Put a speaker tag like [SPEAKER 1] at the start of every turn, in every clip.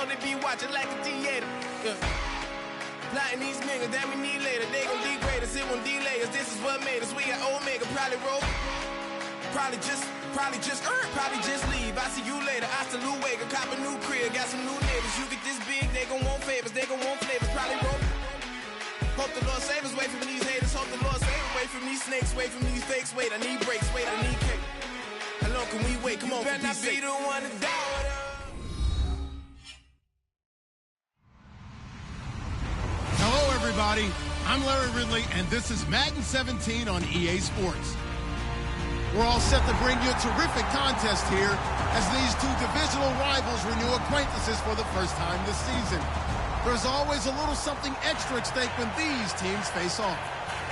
[SPEAKER 1] know they be watching like a theater. Yeah. Plotting these niggas that we need later. They gon' degrade us, it won't delay us. This is what made us. We got Omega, probably roll. Probably just leave. I see you later. I salute Wake, cop a new crib, got some new neighbors. You get this big, they gon' want favors, they gon' want flavors. Probably roll. Hope the Lord save us, wait from these haters. Hope the Lord save us, wait from these snakes, wait from these fakes. Wait, I need breaks, wait, I need cake. How long can we wait? Come on, better not be the one to die.
[SPEAKER 2] Hello, everybody. I'm Larry Ridley, and this is Madden 17 on EA Sports. We're all set to bring you a terrific contest here as these two divisional rivals renew acquaintances for the first time this season. There's always a little something extra at stake when these teams face off.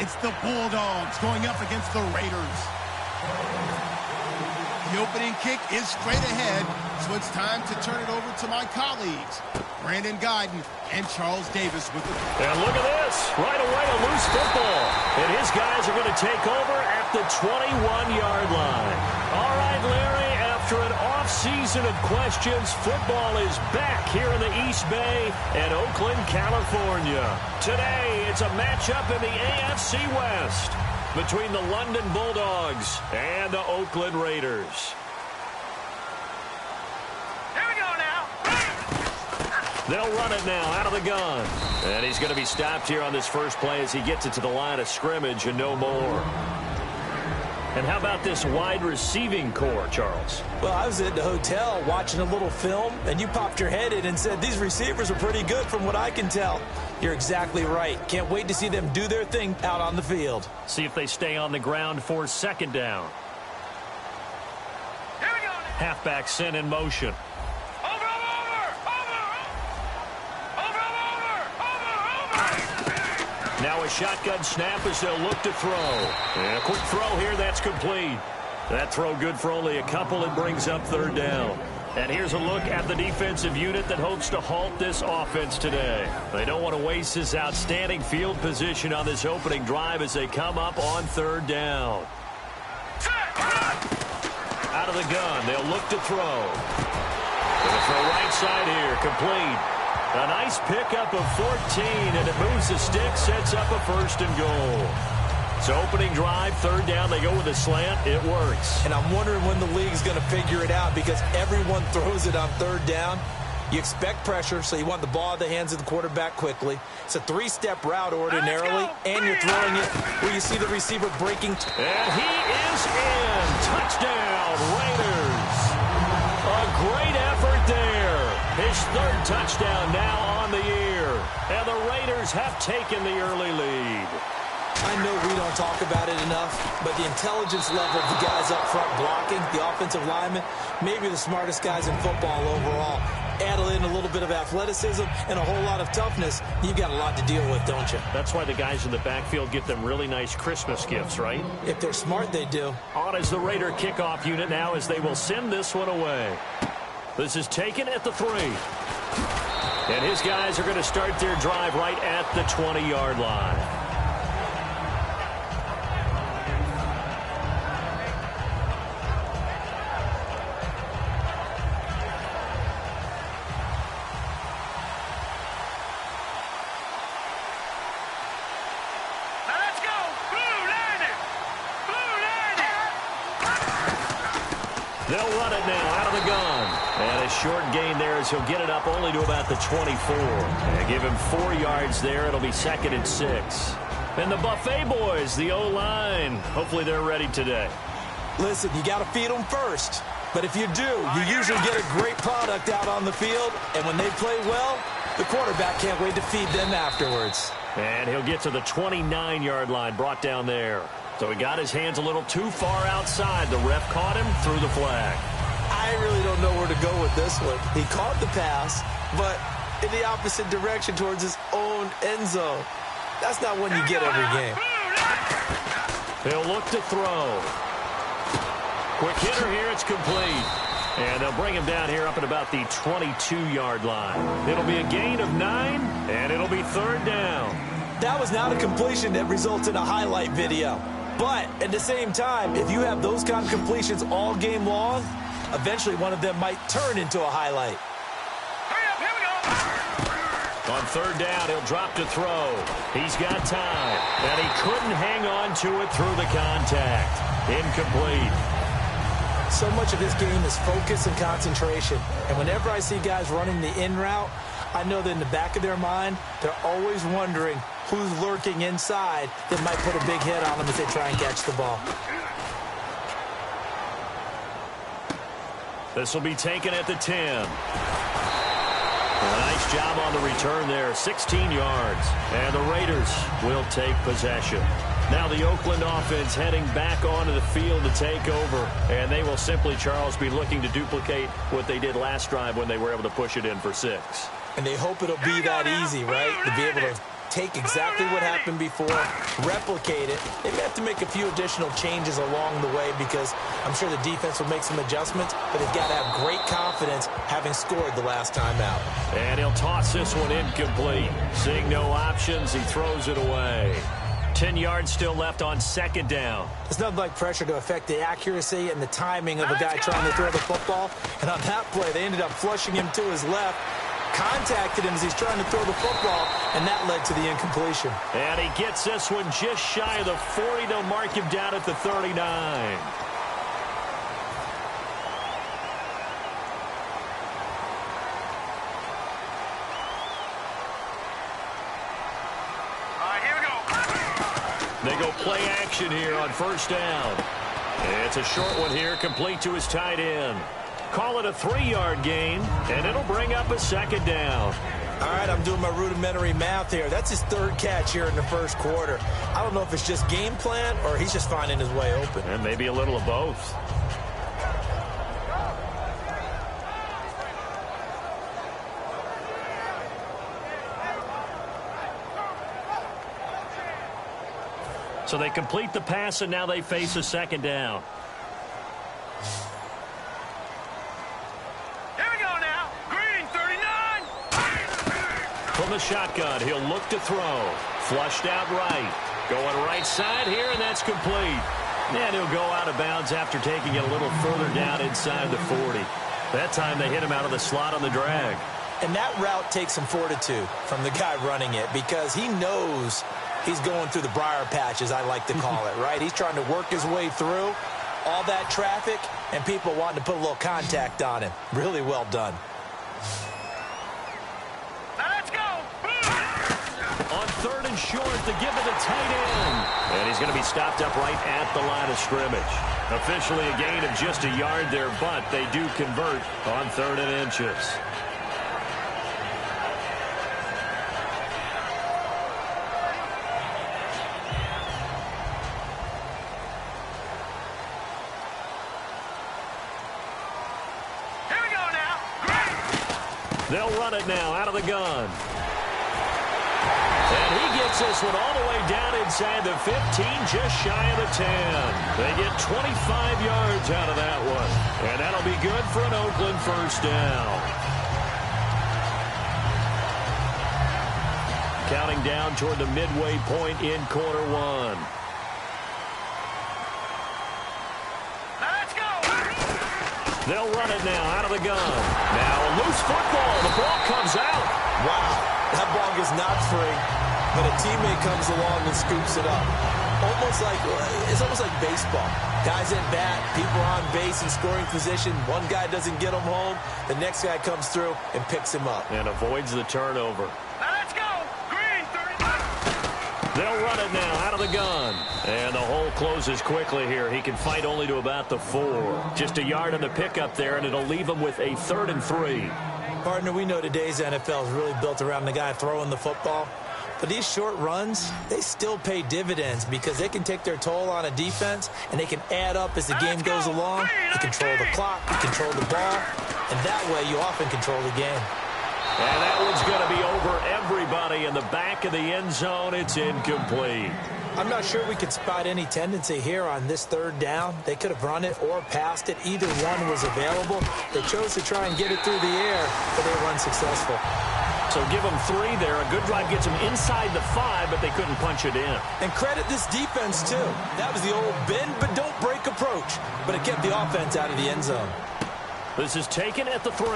[SPEAKER 2] It's the Bulldogs going up against the Raiders. The opening kick is straight ahead, so it's time to turn it over to my colleagues, Brandon Guyton and Charles Davis with the...
[SPEAKER 3] And look at this. Right away, a loose football. And his guys are going to take over at the 21-yard line. All right, Larry, after an off-season of questions, football is back here in the East Bay and Oakland, California. Today, it's a matchup in the AFC West between the London Bulldogs and the Oakland Raiders.
[SPEAKER 4] Here we go now.
[SPEAKER 3] They'll run it now out of the gun. And he's going to be stopped here on this first play as he gets it to the line of scrimmage and no more. And how about this wide receiving core, Charles?
[SPEAKER 5] Well, I was at the hotel watching a little film, and you popped your head in and said, these receivers are pretty good from what I can tell. You're exactly right. Can't wait to see them do their thing out on the field.
[SPEAKER 3] See if they stay on the ground for second down.
[SPEAKER 4] Here we go now.
[SPEAKER 3] Halfback sent in motion. Now a shotgun snap as they'll look to throw. And a quick throw here, that's complete. That throw good for only a couple. It brings up third down. And here's a look at the defensive unit that hopes to halt this offense today. They don't want to waste this outstanding field position on this opening drive as they come up on third down. Out of the gun, they'll look to throw. Gonna throw right side here, complete. A nice pickup of 14, and it moves the stick, sets up a first and goal. So opening drive, third down, they go with a slant. It works.
[SPEAKER 5] And I'm wondering when the league's going to figure it out because everyone throws it on third down. You expect pressure, so you want the ball in the hands of the quarterback quickly. It's a three-step route ordinarily, and you're throwing it where you see the receiver breaking.
[SPEAKER 3] And he is in. Touchdown, Raiders. A great effort there. His third touchdown now on the year. And the Raiders have taken the early lead.
[SPEAKER 5] I know we don't talk about it enough, but the intelligence level of the guys up front blocking, the offensive linemen, maybe the smartest guys in football overall. Add in a little bit of athleticism and a whole lot of toughness, you've got a lot to deal with, don't you?
[SPEAKER 3] That's why the guys in the backfield get them really nice Christmas gifts, right?
[SPEAKER 5] If they're smart, they do.
[SPEAKER 3] On is the Raider kickoff unit now as they will send this one away. This is taken at the 3. And his guys are going to start their drive right at the 20-yard line. They'll run it now out of the gun. And a short gain there as he'll get it up only to about the 24. And give him 4 yards there. It'll be 2nd and 6. And the Buffet boys, the O-line, hopefully they're ready today.
[SPEAKER 5] Listen, you got to feed them first. But if you do, you usually get a great product out on the field. And when they play well, the quarterback can't wait to feed them afterwards.
[SPEAKER 3] And he'll get to the 29-yard line, brought down there. So he got his hands a little too far outside. The ref caught him, threw the flag.
[SPEAKER 5] I really don't know where to go with this one. He caught the pass, but in the opposite direction towards his own end zone. That's not one you get every game.
[SPEAKER 3] He'll look to throw. Quick hitter here, it's complete. And they'll bring him down here up at about the 22-yard line. It'll be a gain of 9, and it'll be third down.
[SPEAKER 5] That was not a completion that results in a highlight video. But at the same time, if you have those kind of completions all game long, eventually one of them might turn into a highlight.
[SPEAKER 4] Hurry up, here we go.
[SPEAKER 3] On third down, he'll drop to throw. He's got time, and he couldn't hang on to it through the contact. Incomplete.
[SPEAKER 5] So much of this game is focus and concentration. And whenever I see guys running the in route, I know that in the back of their mind, they're always wondering who's lurking inside that might put a big hit on them as they try and catch the ball.
[SPEAKER 3] This will be taken at the 10. A nice job on the return there, 16 yards. And the Raiders will take possession. Now the Oakland offense heading back onto the field to take over. And they will simply, Charles, be looking to duplicate what they did last drive when they were able to push it in for 6.
[SPEAKER 5] And they hope it'll be that easy, right? To be able to take exactly what happened before, replicate it. They may have to make a few additional changes along the way because I'm sure the defense will make some adjustments, but they've got to have great confidence having scored the last time out.
[SPEAKER 3] And he'll toss this one incomplete. Seeing no options, he throws it away. 10 yards still left on second down.
[SPEAKER 5] There's nothing like pressure to affect the accuracy and the timing of a guy trying to throw the football. And on that play, they ended up flushing him to his left, contacted him as he's trying to throw the football, and that led to the incompletion.
[SPEAKER 3] And he gets this one just shy of the 40. They'll mark him down at the 39. They go play action here on first down. It's a short one here, complete to his tight end. Call it a 3-yard gain, and it'll bring up a second down.
[SPEAKER 5] All right, I'm doing my rudimentary math here. That's his third catch here in the first quarter. I don't know if it's just game plan or he's just finding his way open.
[SPEAKER 3] And maybe a little of both. So they complete the pass, and now they face a second down.
[SPEAKER 1] Here we go now. Green, 39.
[SPEAKER 3] From the shotgun, he'll look to throw. Flushed out right. Going right side here, and that's complete. And he'll go out of bounds after taking it a little further down inside the 40. That time they hit him out of the slot on the drag.
[SPEAKER 5] And that route takes some fortitude from the guy running it because he knows he's going through the briar patch, as I like to call it, right? He's trying to work his way through all that traffic and people wanting to put a little contact on him. Really well done.
[SPEAKER 1] Let's go.
[SPEAKER 3] On third and short, to give it to tight end. And he's going to be stopped up right at the line of scrimmage. Officially a gain of just a yard there, but they do convert on 3rd and inches. They'll run it now out of the gun. And he gets this one all the way down inside the 15, just shy of the 10. They get 25 yards out of that one. And that'll be good for an Oakland first down. Counting down toward the midway point in quarter one. They'll run it now out of the gun. Now a loose football. The ball comes out.
[SPEAKER 5] Wow, that ball is not free, but a teammate comes along and scoops it up. It's almost like baseball. Guys at bat, people on base in scoring position. One guy doesn't get him home. The next guy comes through and picks him up.
[SPEAKER 3] And avoids the turnover.
[SPEAKER 1] Let's go. Green, 35.
[SPEAKER 3] They'll run it now out of the gun. And the hole closes quickly here. He can fight only to about the 4. Just a yard on the pickup there, and it'll leave him with a 3rd and 3.
[SPEAKER 5] Partner, we know today's NFL is really built around the guy throwing the football. But these short runs, they still pay dividends because they can take their toll on a defense, and they can add up as the game goes along. You control the clock, you control the ball, and that way you often control the game.
[SPEAKER 3] And that one's going to be over everybody in the back of the end zone. It's incomplete.
[SPEAKER 5] I'm not sure we could spot any tendency here on this 3rd down. They could have run it or passed it. Either one was available. They chose to try and get it through the air, but they were unsuccessful.
[SPEAKER 3] So give them 3 there. A good drive gets them inside the 5, but they couldn't punch it in.
[SPEAKER 5] And credit this defense, too. That was the old bend but don't break approach, but it kept the offense out of the end zone.
[SPEAKER 3] This is taken at the 3.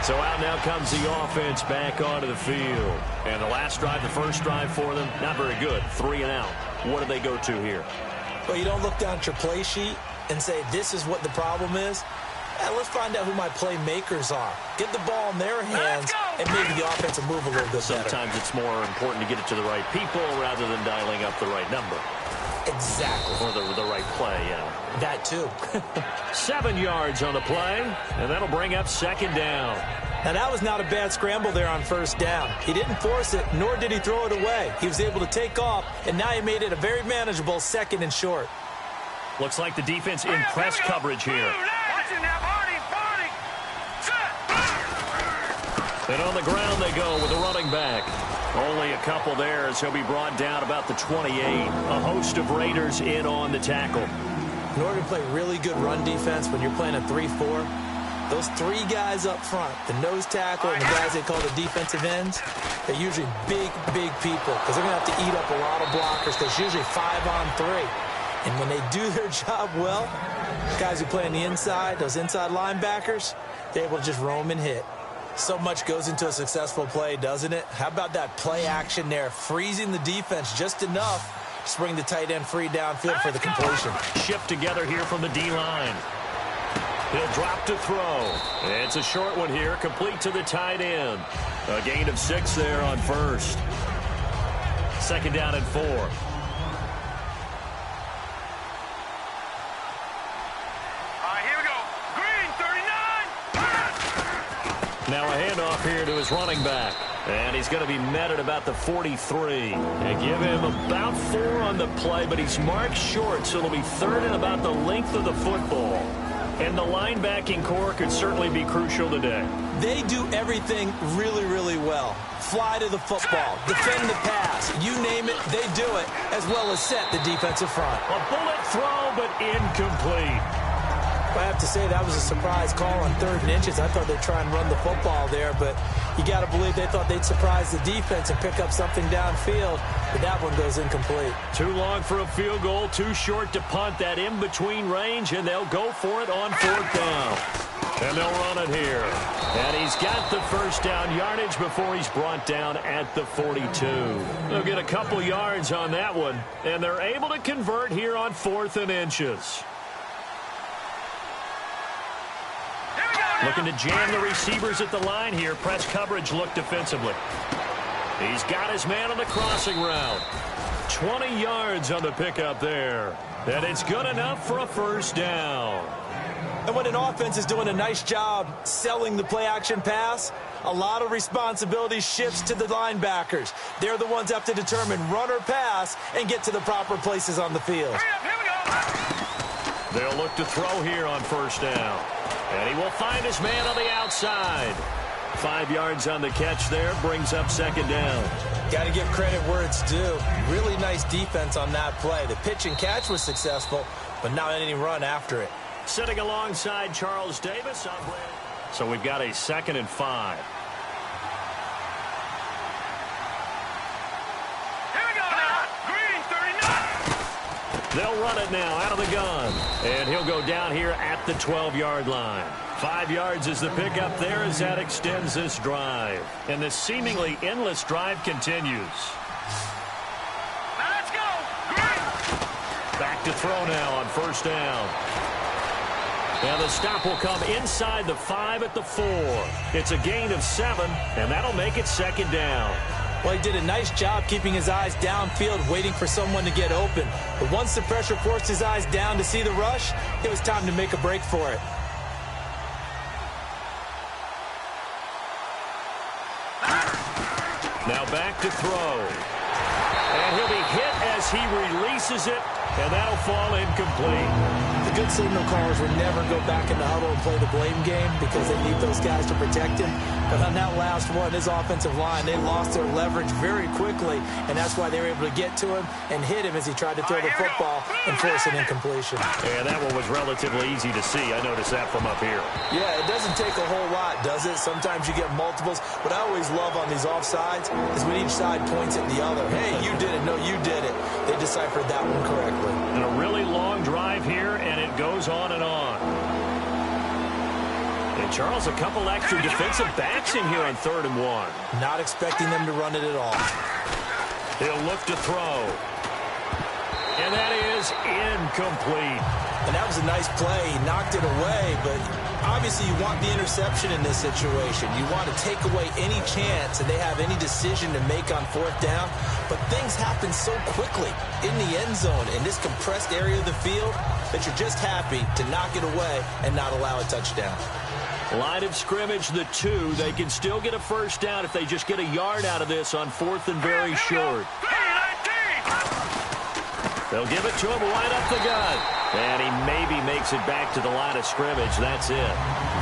[SPEAKER 3] So out now comes the offense back onto the field. And the last drive, the first drive for them, not very good. 3 and out. What do they go to here?
[SPEAKER 5] Well, you don't look down at your play sheet and say, this is what the problem is. Let's find out who my playmakers are. Get the ball in their hands, and maybe the offense will move a little bit better.
[SPEAKER 3] Sometimes it's more important to get it to the right people rather than dialing up the right number.
[SPEAKER 5] Exactly.
[SPEAKER 3] Or the right play, yeah.
[SPEAKER 5] That too.
[SPEAKER 3] 7 yards on the play, and that'll bring up second down.
[SPEAKER 5] Now, that was not a bad scramble there on first down. He didn't force it, nor did he throw it away. He was able to take off, and now he made it a very manageable 2nd and short.
[SPEAKER 3] Looks like the defense in press coverage here. And on the ground they go with a running back. Only a couple there as he'll be brought down about the 28. A host of Raiders in on the tackle.
[SPEAKER 5] In order to play really good run defense when you're playing a 3-4, those 3 guys up front, the nose tackle and the guys they call the defensive ends, they're usually big people because they're going to have to eat up a lot of blockers because it's usually 5-on-3. And when they do their job well, guys who play on the inside, those inside linebackers, they're able to just roam and hit. So much goes into a successful play, doesn't it? How about that play action there, freezing the defense just enough to bring the tight end free downfield for the completion.
[SPEAKER 3] Shift together here from the D-line. He'll drop to throw. It's a short one here, complete to the tight end. A gain of 6 there on first. 2nd down and 4. Now a handoff here to his running back. And he's going to be met at about the 43. And give him about 4 on the play, but he's marked short, so it'll be 3rd and about the length of the football. And the linebacking core could certainly be crucial today.
[SPEAKER 5] They do everything really well. Fly to the football, defend the pass, you name it, they do it, as well as set the defensive front.
[SPEAKER 3] A bullet throw, but incomplete.
[SPEAKER 5] I have to say that was a surprise call on 3rd and inches. I thought they'd try and run the football there, but you got to believe they thought they'd surprise the defense and pick up something downfield, but that one goes incomplete.
[SPEAKER 3] Too long for a field goal, too short to punt. That in-between range, and they'll go for it on 4th down. And they'll run it here. And he's got the first down yardage before he's brought down at the 42. They'll get a couple yards on that one, and they're able to convert here on 4th and inches. Looking to jam the receivers at the line here. Press coverage look defensively. He's got his man on the crossing route. 20 yards on the pickup there. And it's good enough for a first down.
[SPEAKER 5] And when an offense is doing a nice job selling the play-action pass, a lot of responsibility shifts to the linebackers. They're the ones that have to determine run or pass and get to the proper places on the field.
[SPEAKER 3] They'll look to throw here on first down. And he will find his man on the outside. 5 yards on the catch there, brings up 2nd down.
[SPEAKER 5] Got to give credit where it's due. Really nice defense on that play. The pitch and catch was successful, but not any run after it.
[SPEAKER 3] Sitting alongside Charles Davis. So we've got a 2nd and 5. They'll run it now out of the gun. And he'll go down here at the 12-yard line. 5 yards is the pickup there as that extends this drive. And this seemingly endless drive continues.
[SPEAKER 1] Now let's go.
[SPEAKER 3] Back to throw now on first down. And the stop will come inside the 5 at the 4. It's a gain of 7, and that'll make it 2nd down.
[SPEAKER 5] Well, he did a nice job keeping his eyes downfield, waiting for someone to get open. But once the pressure forced his eyes down to see the rush, it was time to make a break for it.
[SPEAKER 3] Now back to throw. And he'll be hit as he releases it, and that'll fall incomplete.
[SPEAKER 5] The good signal callers would never go back in the huddle and play the blame game because they need those guys to protect him. But on that last one, his offensive line, they lost their leverage very quickly, and that's why they were able to get to him and hit him as he tried to throw the football and force an incompletion.
[SPEAKER 3] Yeah, that one was relatively easy to see. I noticed that from up here.
[SPEAKER 5] Yeah, it doesn't take a whole lot, does it? Sometimes you get multiples. What I always love on these offsides is when each side points at the other. Hey, you did it. No, you did it. They deciphered that one correctly.
[SPEAKER 3] And a really long drive here, and it goes on and on. And Charles, a couple extra defensive backs in here on 3rd and 1.
[SPEAKER 5] Not expecting them to run it at all.
[SPEAKER 3] He'll look to throw. And that is incomplete.
[SPEAKER 5] And that was a nice play. He knocked it away, but obviously you want the interception in this situation. You want to take away any chance and they have any decision to make on 4th down. But things happen so quickly in the end zone in this compressed area of the field that you're just happy to knock it away and not allow a touchdown.
[SPEAKER 3] Line of scrimmage, the 2. They can still get a 1st down if they just get a yard out of this on 4th and very short. They'll give it to him right up the gut. And he maybe makes it back to the line of scrimmage. That's it.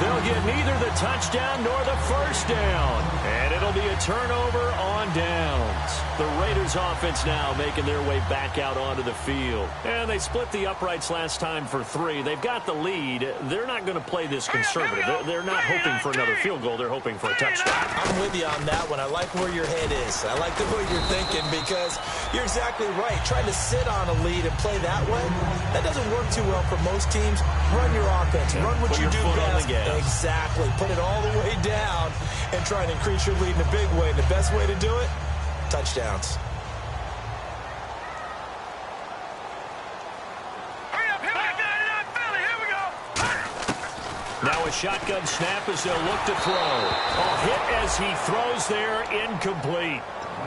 [SPEAKER 3] They'll get neither the touchdown nor the 1st down. And it'll be a turnover on downs. The Raiders offense now making their way back out onto the field. And they split the uprights last time for 3. They've got the lead. They're not going to play this conservative. They're not hoping for another field goal. They're hoping for a touchdown.
[SPEAKER 5] I'm with you on that one. I like where your head is. I like the way you're thinking because you're exactly right. Trying to sit on a lead and play that way, that doesn't work too well for most teams. Run your offense. Run what you do best. Exactly. Put it all the way down and try and increase your lead in a big way. The best way to do it, touchdowns.
[SPEAKER 3] Now a shotgun snap as they'll look to throw. A hit as he throws there, incomplete.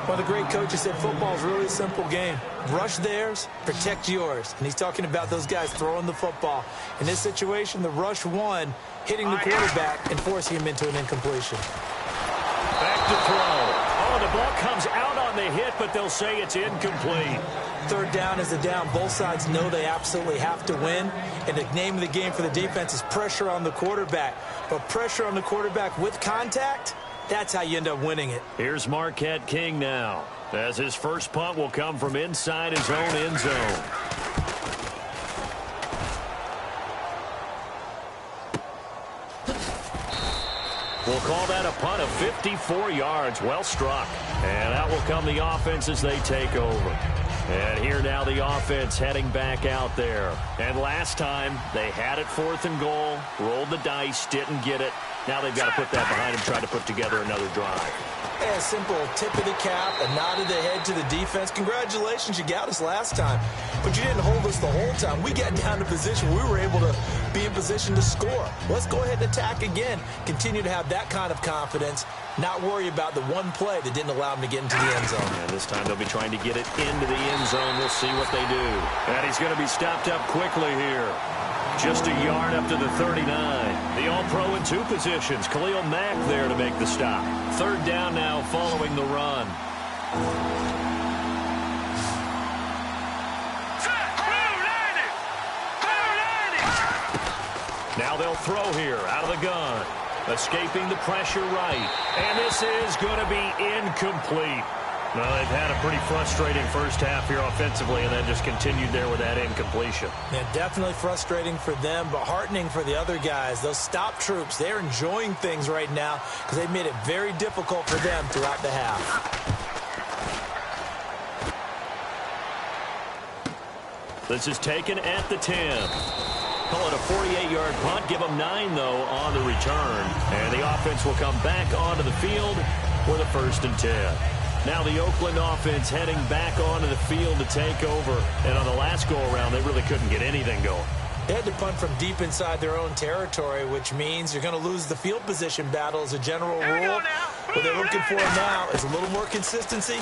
[SPEAKER 5] One of the great coaches said football is really a simple game. Rush theirs, protect yours. And he's talking about those guys throwing the football. In this situation, the rush won, hitting the quarterback and forcing him into an incompletion.
[SPEAKER 3] Back to throw. Oh, the ball comes out on the hit, but they'll say it's incomplete.
[SPEAKER 5] 3rd down is the down. Both sides know they absolutely have to win. And the name of the game for the defense is pressure on the quarterback. But pressure on the quarterback with contact, that's how you end up winning it.
[SPEAKER 3] Here's Marquette King now, as his first punt will come from inside his own end zone. We'll call that a punt of 54 yards. Well struck. And out will come the offense as they take over. And here now the offense heading back out there. And last time they had it 4th and goal, rolled the dice, didn't get it. Now they've got to put that behind them, try to put together another drive.
[SPEAKER 5] Yeah, a simple tip of the cap, a nod of the head to the defense. Congratulations, you got us last time. But you didn't hold us the whole time. We got down to position. We were able to be in position to score. Let's go ahead and attack again. Continue to have that kind of confidence. Not worry about the one play that didn't allow them to get into the end zone.
[SPEAKER 3] And this time they'll be trying to get it into the end zone. We'll see what they do. And he's going to be stopped up quickly here. Just a yard up to the 39. The All-Pro in 2 positions. Khalil Mack there to make the stop. 3rd down now following the run. Now they'll throw here out of the gun. Escaping the pressure right. And this is going to be incomplete. Well, they've had a pretty frustrating first half here offensively and then just continued there with that incompletion.
[SPEAKER 5] Yeah, definitely frustrating for them, but heartening for the other guys. Those stop troops, they're enjoying things right now because they've made it very difficult for them throughout the half.
[SPEAKER 3] This is taken at the 10. Call it a 48-yard punt. Give them 9, though, on the return. And the offense will come back onto the field with a 1st and 10. Now the Oakland offense heading back onto the field to take over. And on the last go-around, they really couldn't get anything going.
[SPEAKER 5] They had to punt from deep inside their own territory, which means you're going to lose the field position battle as a general rule. What they're looking for now is a little more consistency,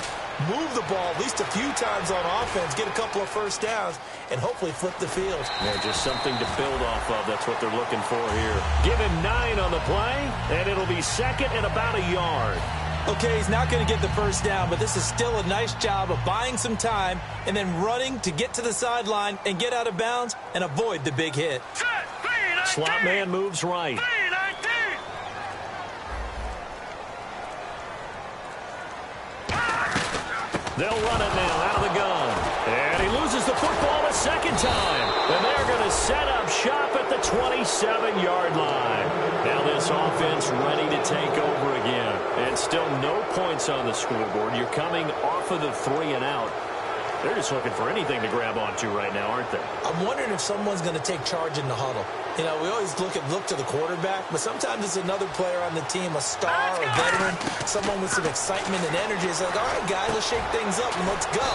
[SPEAKER 5] move the ball at least a few times on offense, get a couple of 1st downs, and hopefully flip the field.
[SPEAKER 3] Yeah, just something to build off of. That's what they're looking for here. Give him 9 on the play, and it'll be 2nd and about a yard.
[SPEAKER 5] Okay, he's not going to get the 1st down, but this is still a nice job of buying some time and then running to get to the sideline and get out of bounds and avoid the big hit.
[SPEAKER 3] Slot man moves right. They'll run it now out of the gun. And he loses the football a 2nd time. And they're going to set up shop at the 27-yard line. Now this offense ready to take over again. And still no points on the scoreboard. You're coming off of the 3 and out. They're just looking for anything to grab onto right now, aren't they?
[SPEAKER 5] I'm wondering if someone's going to take charge in the huddle. You know, we always look to the quarterback, but sometimes it's another player on the team, a star, a veteran, someone with some excitement and energy. It's like, all right, guys, let's shake things up and let's go,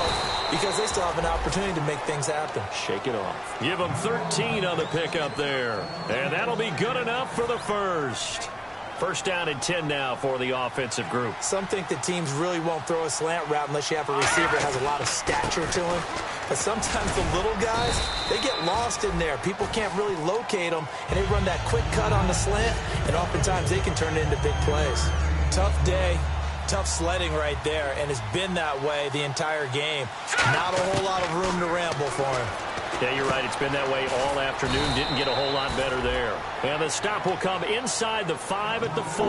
[SPEAKER 5] because they still have an opportunity to make things happen.
[SPEAKER 3] Shake it off. Give them 13 on the pickup there, and that'll be good enough for the first. First down and 10 now for the offensive group.
[SPEAKER 5] Some think that teams really won't throw a slant route unless you have a receiver that has a lot of stature to him. But sometimes the little guys, they get lost in there. People can't really locate them, and they run that quick cut on the slant, and oftentimes they can turn it into big plays. Tough day, tough sledding right there, and it's been that way the entire game. Not a whole lot of room to ramble for him.
[SPEAKER 3] Yeah, you're right. It's been that way all afternoon. Didn't get a whole lot better there. And the stop will come inside the 5 at the 4.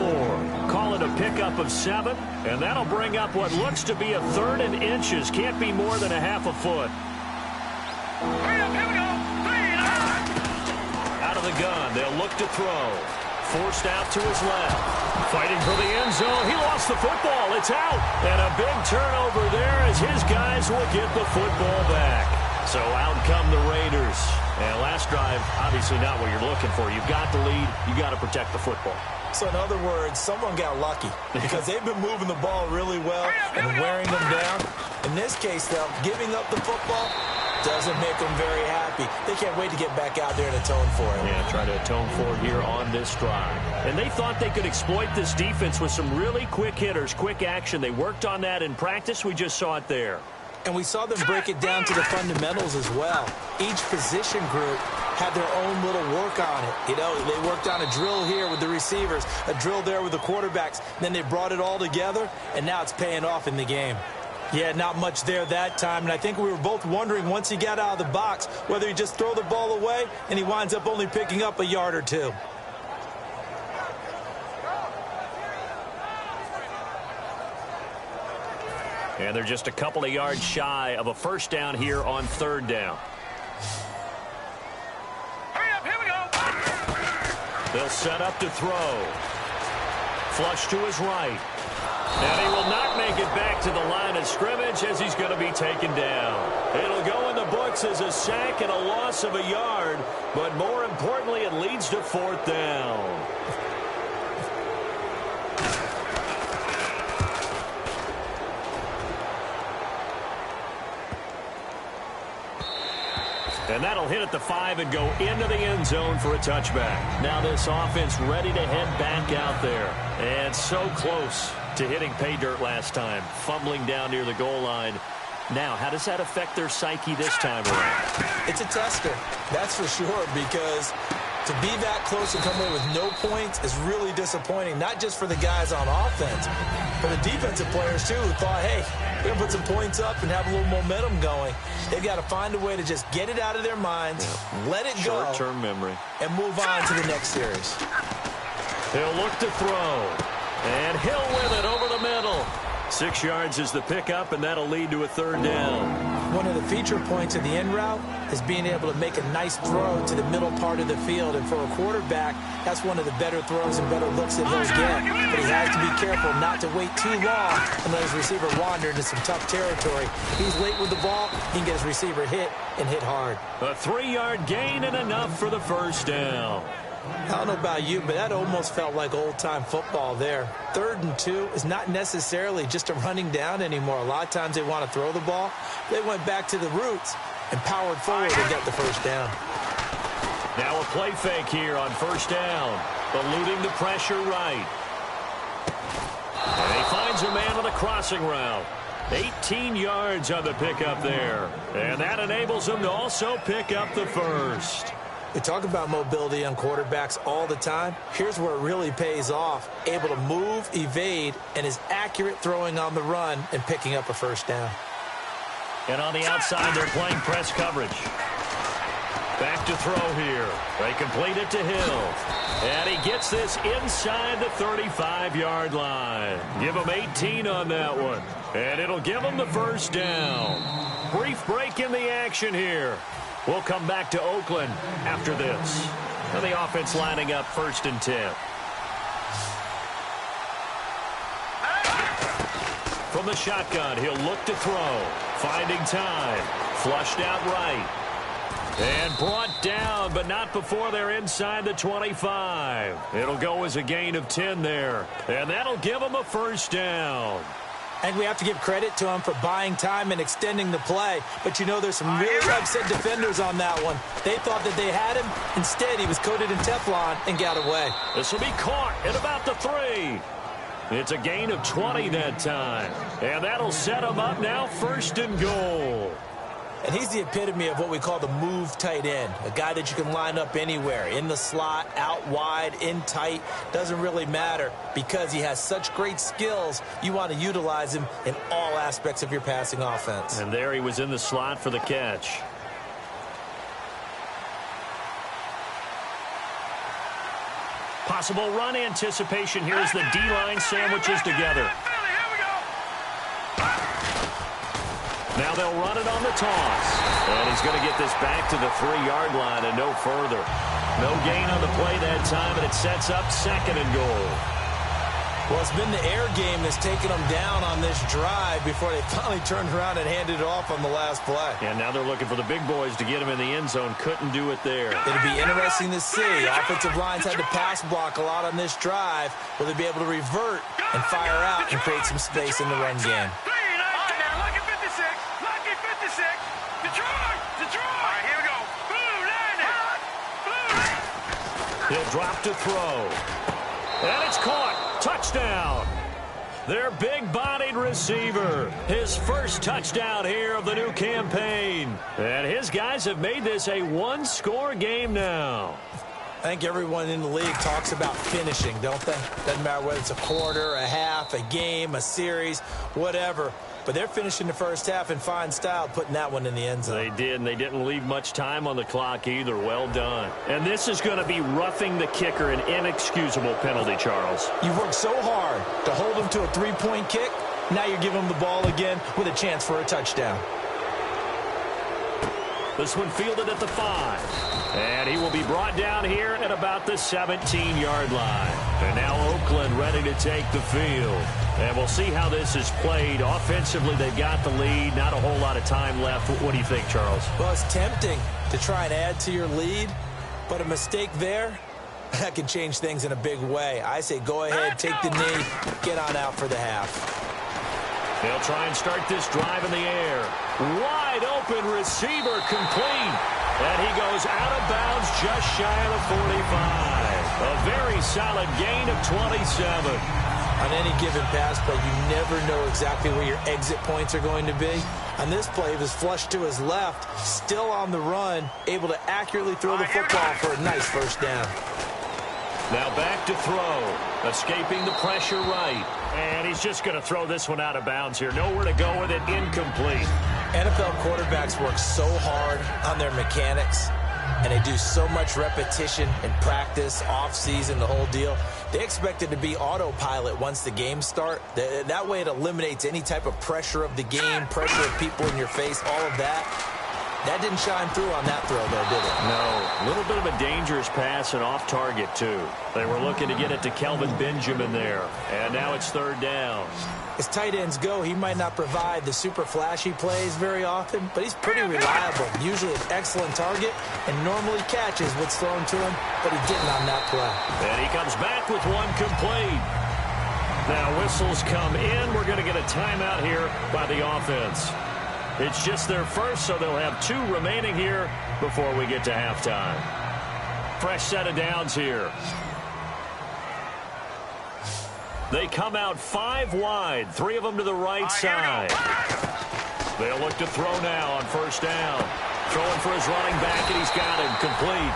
[SPEAKER 3] Call it a pickup of 7. And that'll bring up what looks to be a 3rd and inches. Can't be more than a half a foot.
[SPEAKER 1] Here we go. 3 and out.
[SPEAKER 3] Out of the gun. They'll look to throw. Forced out to his left. Fighting for the end zone. He lost the football. It's out. And a big turnover there as his guys will get the football back. So out come the Raiders. And last drive, obviously not what you're looking for. You've got the lead. You've got to protect the football.
[SPEAKER 5] So in other words, someone got lucky because they've been moving the ball really well and wearing them down. In this case, though, giving up the football doesn't make them very happy. They can't wait to get back out there and atone for it.
[SPEAKER 3] Yeah, try to atone for it here on this drive. And they thought they could exploit this defense with some really quick hitters, quick action. They worked on that in practice. We just saw it there.
[SPEAKER 5] And we saw them break it down to the fundamentals as well. Each position group had their own little work on it. You know, they worked on a drill here with the receivers, a drill there with the quarterbacks. Then they brought it all together, and now it's paying off in the game. Yeah, not much there that time, and I think we were both wondering once he got out of the box whether he just throw the ball away and he winds up only picking up a yard or two.
[SPEAKER 3] And they're just a couple of yards shy of a first down here on 3rd down.
[SPEAKER 1] Hurry up, here we go.
[SPEAKER 3] They'll set up to throw. Flush to his right. And he will not make it back to the line of scrimmage as he's going to be taken down. It'll go in the books as a sack and a loss of a yard, but more importantly, it leads to 4th down. And that'll hit at the 5 and go into the end zone for a touchback. Now this offense ready to head back out there. And so close to hitting pay dirt last time, fumbling down near the goal line. Now, how does that affect their psyche this time around?
[SPEAKER 5] It's a tester, that's for sure, because to be that close and come away with no points is really disappointing, not just for the guys on offense, but the defensive players, too, who thought, hey, we're going to put some points up and have a little momentum going. They've got to find a way to just get it out of their minds, let it go,
[SPEAKER 3] short-term memory,
[SPEAKER 5] and move on to the next series.
[SPEAKER 3] He'll look to throw, and Hill with it over the middle. 6 yards is the pickup, and that'll lead to a 3rd down.
[SPEAKER 5] One of the feature points of the end route is being able to make a nice throw to the middle part of the field. And for a quarterback, that's one of the better throws and better looks that he'll get. But he has to be careful not to wait too long and let his receiver wander into some tough territory. If he's late with the ball, he can get his receiver hit and hit hard.
[SPEAKER 3] A 3-yard gain and enough for the first down.
[SPEAKER 5] I don't know about you, but that almost felt like old-time football there. 3rd and 2 is not necessarily just a running down anymore. A lot of times they want to throw the ball. They went back to the roots and powered forward and got the first down.
[SPEAKER 3] Now a play fake here on 1st down. Eluding the pressure right. And he finds a man on the crossing route. 18 yards on the pickup there. And that enables him to also pick up the first.
[SPEAKER 5] We talk about mobility on quarterbacks all the time. Here's where it really pays off. Able to move, evade, and is accurate throwing on the run and picking up a first down.
[SPEAKER 3] And on the outside, they're playing press coverage. Back to throw here. They complete it to Hill. And he gets this inside the 35-yard line. Give him 18 on that one. And it'll give him the first down. Brief break in the action here. We'll come back to Oakland after this. And the offense lining up 1st and 10. From the shotgun, he'll look to throw. finding time. Flushed out right. And brought down, but not before they're inside the 25. It'll go as a gain of 10 there. And that'll give them a first down.
[SPEAKER 5] I think we have to give credit to him for buying time and extending the play. But, you know, there's some really upset defenders on that one. They thought that they had him. Instead, he was coated in Teflon and got away.
[SPEAKER 3] This will be caught at about the 3. It's a gain of 20 that time. And that'll set him up now, 1st and goal.
[SPEAKER 5] And he's the epitome of what we call the move tight end, a guy that you can line up anywhere, in the slot, out wide, in tight, doesn't really matter because he has such great skills. You want to utilize him in all aspects of your passing offense.
[SPEAKER 3] And there he was in the slot for the catch. Possible run anticipation here as the D-line sandwiches together. Now they'll run it on the toss. And he's going to get this back to the 3-yard line and no further. No gain on the play that time, and it sets up 2nd and goal.
[SPEAKER 5] Well, it's been the air game that's taken them down on this drive before they finally turned around and handed it off on the last play.
[SPEAKER 3] And now they're looking for the big boys to get him in the end zone. Couldn't do it there.
[SPEAKER 5] It'll be interesting to see. Offensive lines had to pass block a lot on this drive. Will they be able to revert and fire out and create some space in the run game?
[SPEAKER 3] He'll drop to throw. And it's caught. Touchdown. Their big-bodied receiver. His first touchdown here of the new campaign. And his guys have made this a one-score game now.
[SPEAKER 5] I think everyone in the league talks about finishing, don't they? Doesn't matter whether it's a quarter, a half, a game, a series, whatever. But they're finishing the first half in fine style, putting that one in the end zone.
[SPEAKER 3] They did, and they didn't leave much time on the clock either. Well done. And this is going to be roughing the kicker, an inexcusable penalty, Charles.
[SPEAKER 5] You worked so hard to hold him to a 3-point kick. Now you're giving him the ball again with a chance for a touchdown.
[SPEAKER 3] This one fielded at the 5. And he will be brought down here at about the 17-yard line. And now Oakland ready to take the field. And we'll see how this is played. Offensively, they've got the lead. Not a whole lot of time left. What do you think, Charles?
[SPEAKER 5] Well, it's tempting to try and add to your lead. But a mistake there, that can change things in a big way. I say go ahead, take the knee, get on out for the half.
[SPEAKER 3] They'll try and start this drive in the air. Wide open receiver complete. And he goes out of bounds just shy of the 45. A very solid gain of 27.
[SPEAKER 5] On any given pass play, you never know exactly where your exit points are going to be. On this play, he was flushed to his left, still on the run, able to accurately throw the football for a nice first down.
[SPEAKER 3] Now back to throw. Escaping the pressure right. And he's just going to throw this one out of bounds here. Nowhere to go with it. Incomplete.
[SPEAKER 5] NFL quarterbacks work so hard on their mechanics, and they do so much repetition and practice, off-season, the whole deal. They expect it to be autopilot once the games start. That way it eliminates any type of pressure of the game, pressure of people in your face, all of that. That didn't shine through on that throw, though, did it?
[SPEAKER 3] No. A little bit of a dangerous pass and off target, too. They were looking to get it to Kelvin Benjamin there. And now it's 3rd down.
[SPEAKER 5] As tight ends go, he might not provide the super flashy plays very often, but he's pretty reliable. Usually an excellent target and normally catches what's thrown to him, but he didn't on that play.
[SPEAKER 3] And he comes back with one complete. Now whistles come in. We're going to get a timeout here by the offense. It's just their first, so they'll have 2 remaining here before we get to halftime. Fresh set of downs here. They come out 5 wide, 3 of them to the right side. They'll look to throw now on 1st down. Throwing for his running back, and he's got him complete.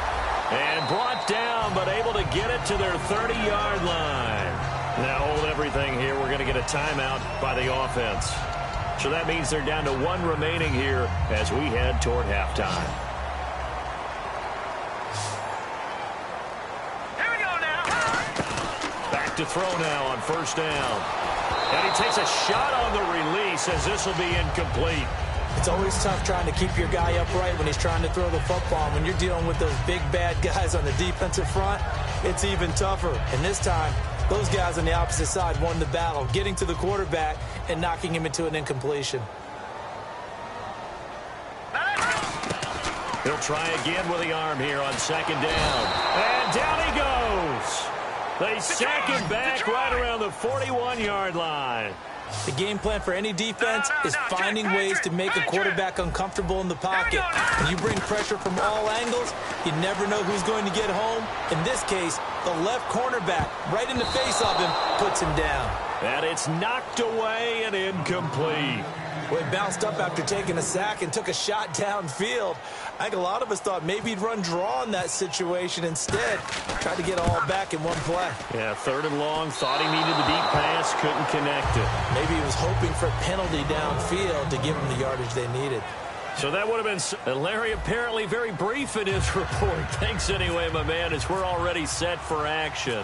[SPEAKER 3] And brought down, but able to get it to their 30-yard line. Now hold everything here. We're going to get a timeout by the offense. So that means they're down to 1 remaining here as we head toward halftime.
[SPEAKER 1] Here we go now.
[SPEAKER 3] Back to throw now on 1st down. And he takes a shot on the release as this will be incomplete.
[SPEAKER 5] It's always tough trying to keep your guy upright when he's trying to throw the football. When you're dealing with those big, bad guys on the defensive front, it's even tougher. And this time, those guys on the opposite side won the battle, getting to the quarterback and knocking him into an incompletion.
[SPEAKER 3] He'll try again with the arm here on second down. And down he goes. They sack him back right around the 41-yard line.
[SPEAKER 5] The game plan for any defense is finding ways to make a quarterback uncomfortable in the pocket. When you bring pressure from all angles, you never know who's going to get home. In this case, the left cornerback, right in the face of him, puts him down.
[SPEAKER 3] And it's knocked away and incomplete.
[SPEAKER 5] Well, he bounced up after taking a sack and took a shot downfield. I think a lot of us thought maybe he'd run draw in that situation instead. Tried to get it all back in one play.
[SPEAKER 3] Yeah, third and long. Thought he needed the deep pass. Couldn't connect it.
[SPEAKER 5] Maybe he was hoping for a penalty downfield to give him the yardage they needed.
[SPEAKER 3] So that would have been Larry apparently very brief in his report. Thanks anyway, my man, as we're already set for action.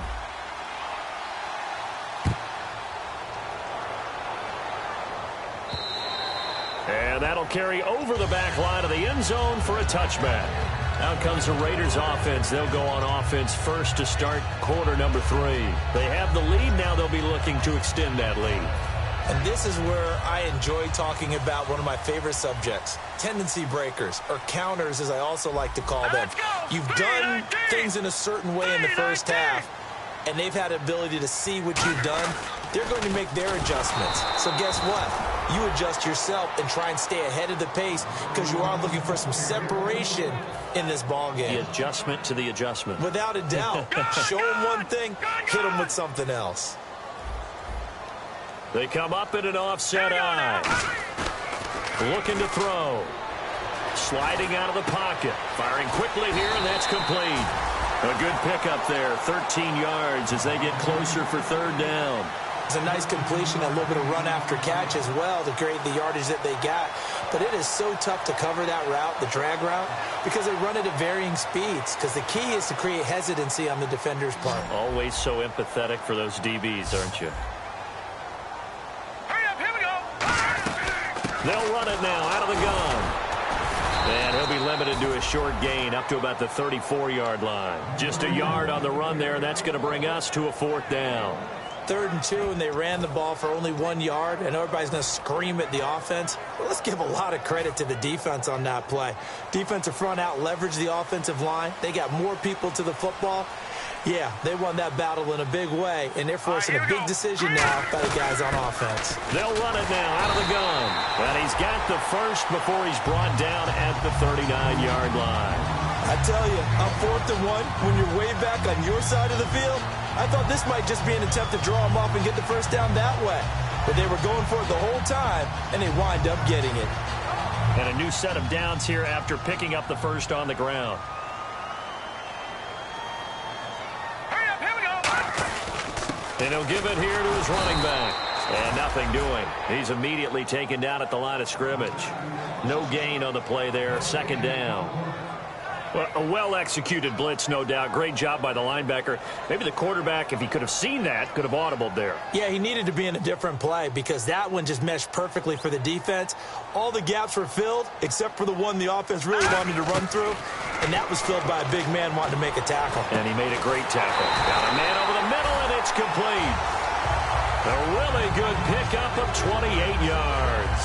[SPEAKER 3] And that'll carry over the back line of the end zone for a touchback. Out comes the Raiders offense. They'll go on offense first to start quarter number 3. They have the lead. Now they'll be looking to extend that lead.
[SPEAKER 5] And this is where I enjoy talking about one of my favorite subjects, tendency breakers, or counters as I also like to call them. You've done things in a certain way in the first half, and they've had the ability to see what you've done. They're going to make their adjustments. So guess what? You adjust yourself and try and stay ahead of the pace because you are looking for some separation in this ball game.
[SPEAKER 3] The adjustment to the adjustment.
[SPEAKER 5] Without a doubt. Show them one thing, hit them with something else.
[SPEAKER 3] They come up in an offset eye. Looking to throw. Sliding out of the pocket. Firing quickly here, and that's complete. A good pickup there. 13 yards as they get closer for third down.
[SPEAKER 5] It's a nice completion, a little bit of run after catch as well to create the yardage that they got. But it is so tough to cover that route, the drag route, because they run it at varying speeds. Because the key is to create hesitancy on the defender's part.
[SPEAKER 3] Always so empathetic for those DBs, aren't you?
[SPEAKER 1] Hurry up, here we go.
[SPEAKER 3] They'll run it now out of the gun. And he'll be limited to a short gain up to about the 34-yard line. Just a yard on the run there, and that's going to bring us to a fourth down.
[SPEAKER 5] 3rd and 2, and they ran the ball for only 1 yard, and everybody's going to scream at the offense. Well, let's give a lot of credit to the defense on that play. Defensive front out leveraged the offensive line. They got more people to the football. Yeah, they won that battle in a big way, and they're forcing a big decision now by the guys on offense.
[SPEAKER 3] They'll run it now out of the gun. And he's got the first before he's brought down at the 39-yard line.
[SPEAKER 5] I tell you, on 4th and 1, when you're way back on your side of the field, I thought this might just be an attempt to draw them off and get the first down that way. But they were going for it the whole time, and they wind up getting it.
[SPEAKER 3] And a new set of downs here after picking up the first on the ground.
[SPEAKER 1] Hurry up, here we go.
[SPEAKER 3] And he'll give it here to his running back. And nothing doing. He's immediately taken down at the line of scrimmage. No gain on the play there. Second down. Well, a well-executed blitz, no doubt. Great job by the linebacker. Maybe the quarterback, if he could have seen that, could have audibled there.
[SPEAKER 5] Yeah, he needed to be in a different play because that one just meshed perfectly for the defense. All the gaps were filled except for the one the offense really wanted to run through, and that was filled by a big man wanting to make a tackle.
[SPEAKER 3] And he made a great tackle. Got a man over the middle, and it's complete. A really good pickup of 28 yards.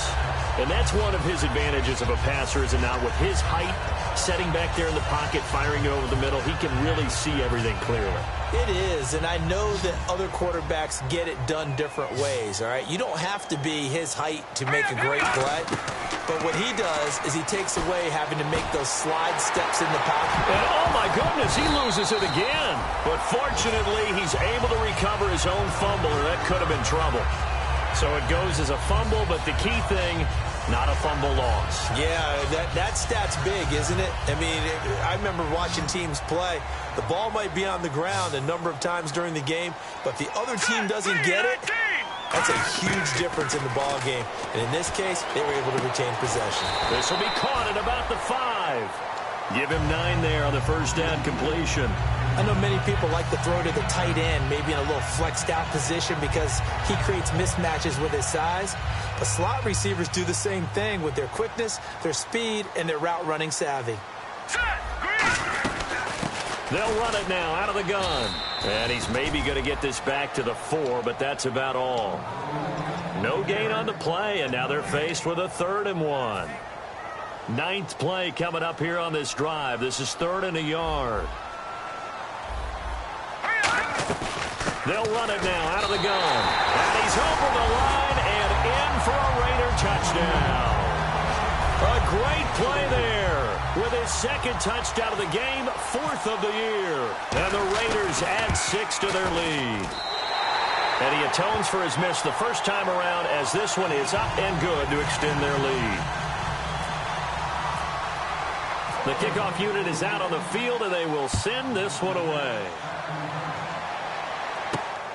[SPEAKER 3] And that's one of his advantages of a passer, is it not? With his height, setting back there in the pocket, firing it over the middle, he can really see everything clearly.
[SPEAKER 5] It is, and I know that other quarterbacks get it done different ways, all right? You don't have to be his height to make a great play, but what he does is he takes away having to make those slide steps in the pocket.
[SPEAKER 3] And oh my goodness, he loses it again. But fortunately, he's able to recover his own fumble, or that could have been trouble. So it goes as a fumble, but the key thing, not a fumble loss.
[SPEAKER 5] Yeah, that stat's big, isn't it? I mean, I remember watching teams play. The ball might be on the ground a number of times during the game, but if the other team doesn't get it, that's a huge difference in the ball game. And in this case, they were able to retain possession.
[SPEAKER 3] This will be caught at about the 5. Give him 9 there on the first down completion.
[SPEAKER 5] I know many people like to throw to the tight end, maybe in a little flexed out position because he creates mismatches with his size. But slot receivers do the same thing with their quickness, their speed, and their route running savvy.
[SPEAKER 3] They'll run it now out of the gun. And he's maybe going to get this back to the 4, but that's about all. No gain on the play, and now they're faced with a 3rd and 1. Ninth play coming up here on this drive. This is 3rd and a yard. They'll run it now out of the gun. And he's over the line and in for a Raider touchdown. A great play there with his second touchdown of the game, 4th of the year. And the Raiders add 6 to their lead. And he atones for his miss the first time around as this one is up and good to extend their lead. The kickoff unit is out on the field, and they will send this one away.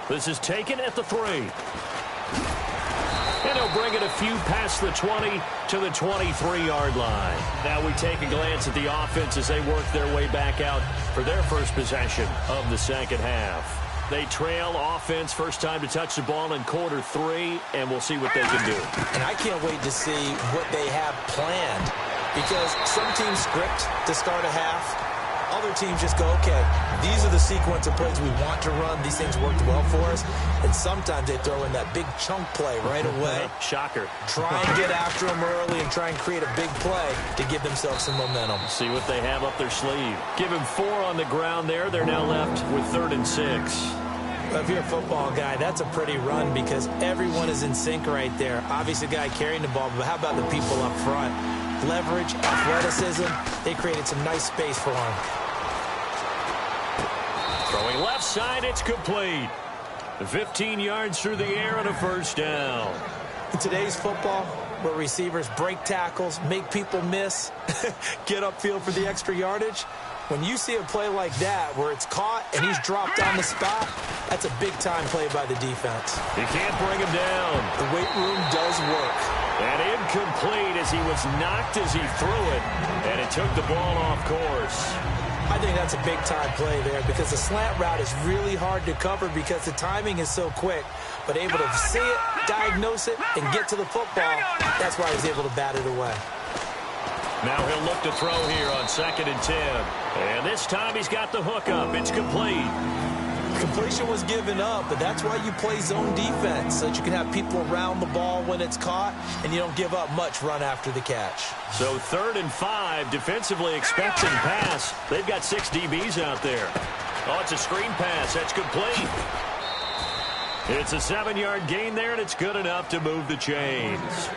[SPEAKER 3] This is taken at the 3. And he'll bring it a few past the 20 to the 23-yard line. Now we take a glance at the offense as they work their way back out for their first possession of the second half. They trail offense, first time to touch the ball in quarter 3, and we'll see what they can do.
[SPEAKER 5] And I can't wait to see what they have planned, because some teams script to start a half. Other teams just go, okay, these are the sequence of plays we want to run. These things worked well for us. And sometimes they throw in that big chunk play right away.
[SPEAKER 3] Shocker.
[SPEAKER 5] Try and get after them early and try and create a big play to give themselves some momentum.
[SPEAKER 3] See what they have up their sleeve. Give him 4 on the ground there. They're now left with 3rd and 6.
[SPEAKER 5] Well, if you're a football guy, that's a pretty run because everyone is in sync right there. Obviously, the guy carrying the ball, but how about the people up front? Leverage, athleticism, they created some nice space for him.
[SPEAKER 3] Throwing left side, it's complete. 15 yards through the air and a first down.
[SPEAKER 5] In today's football, where receivers break tackles, make people miss, get upfield for the extra yardage, when you see a play like that where it's caught and he's dropped on the spot, that's a big-time play by the defense.
[SPEAKER 3] You can't bring him down.
[SPEAKER 5] The weight room does work.
[SPEAKER 3] And incomplete as he was knocked as he threw it, and it took the ball off course.
[SPEAKER 5] I think that's a big-time play there because the slant route is really hard to cover because the timing is so quick. But able to see it, diagnose it, and get to the football, that's why he's able to bat it away.
[SPEAKER 3] Now he'll look to throw here on 2nd and 10. And this time he's got the hook up. It's complete.
[SPEAKER 5] Completion was given up, but that's why you play zone defense, so that you can have people around the ball when it's caught, and you don't give up much run after the catch.
[SPEAKER 3] So 3rd and 5, defensively expecting pass. They've got 6 DBs out there. Oh, it's a screen pass. That's complete. It's a 7-yard gain there, and it's good enough to move the chains.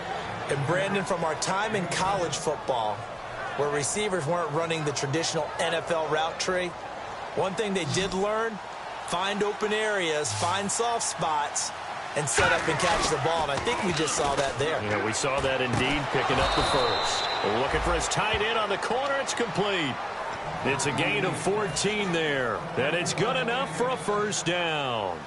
[SPEAKER 5] And Brandon, from our time in college football, where receivers weren't running the traditional NFL route tree, one thing they did learn, find open areas, find soft spots, and set up and catch the ball. And I think we just saw that there.
[SPEAKER 3] Yeah, we saw that indeed, picking up the first. Looking for his tight end on the corner. It's complete. It's a gain of 14 there. And it's good enough for a first down.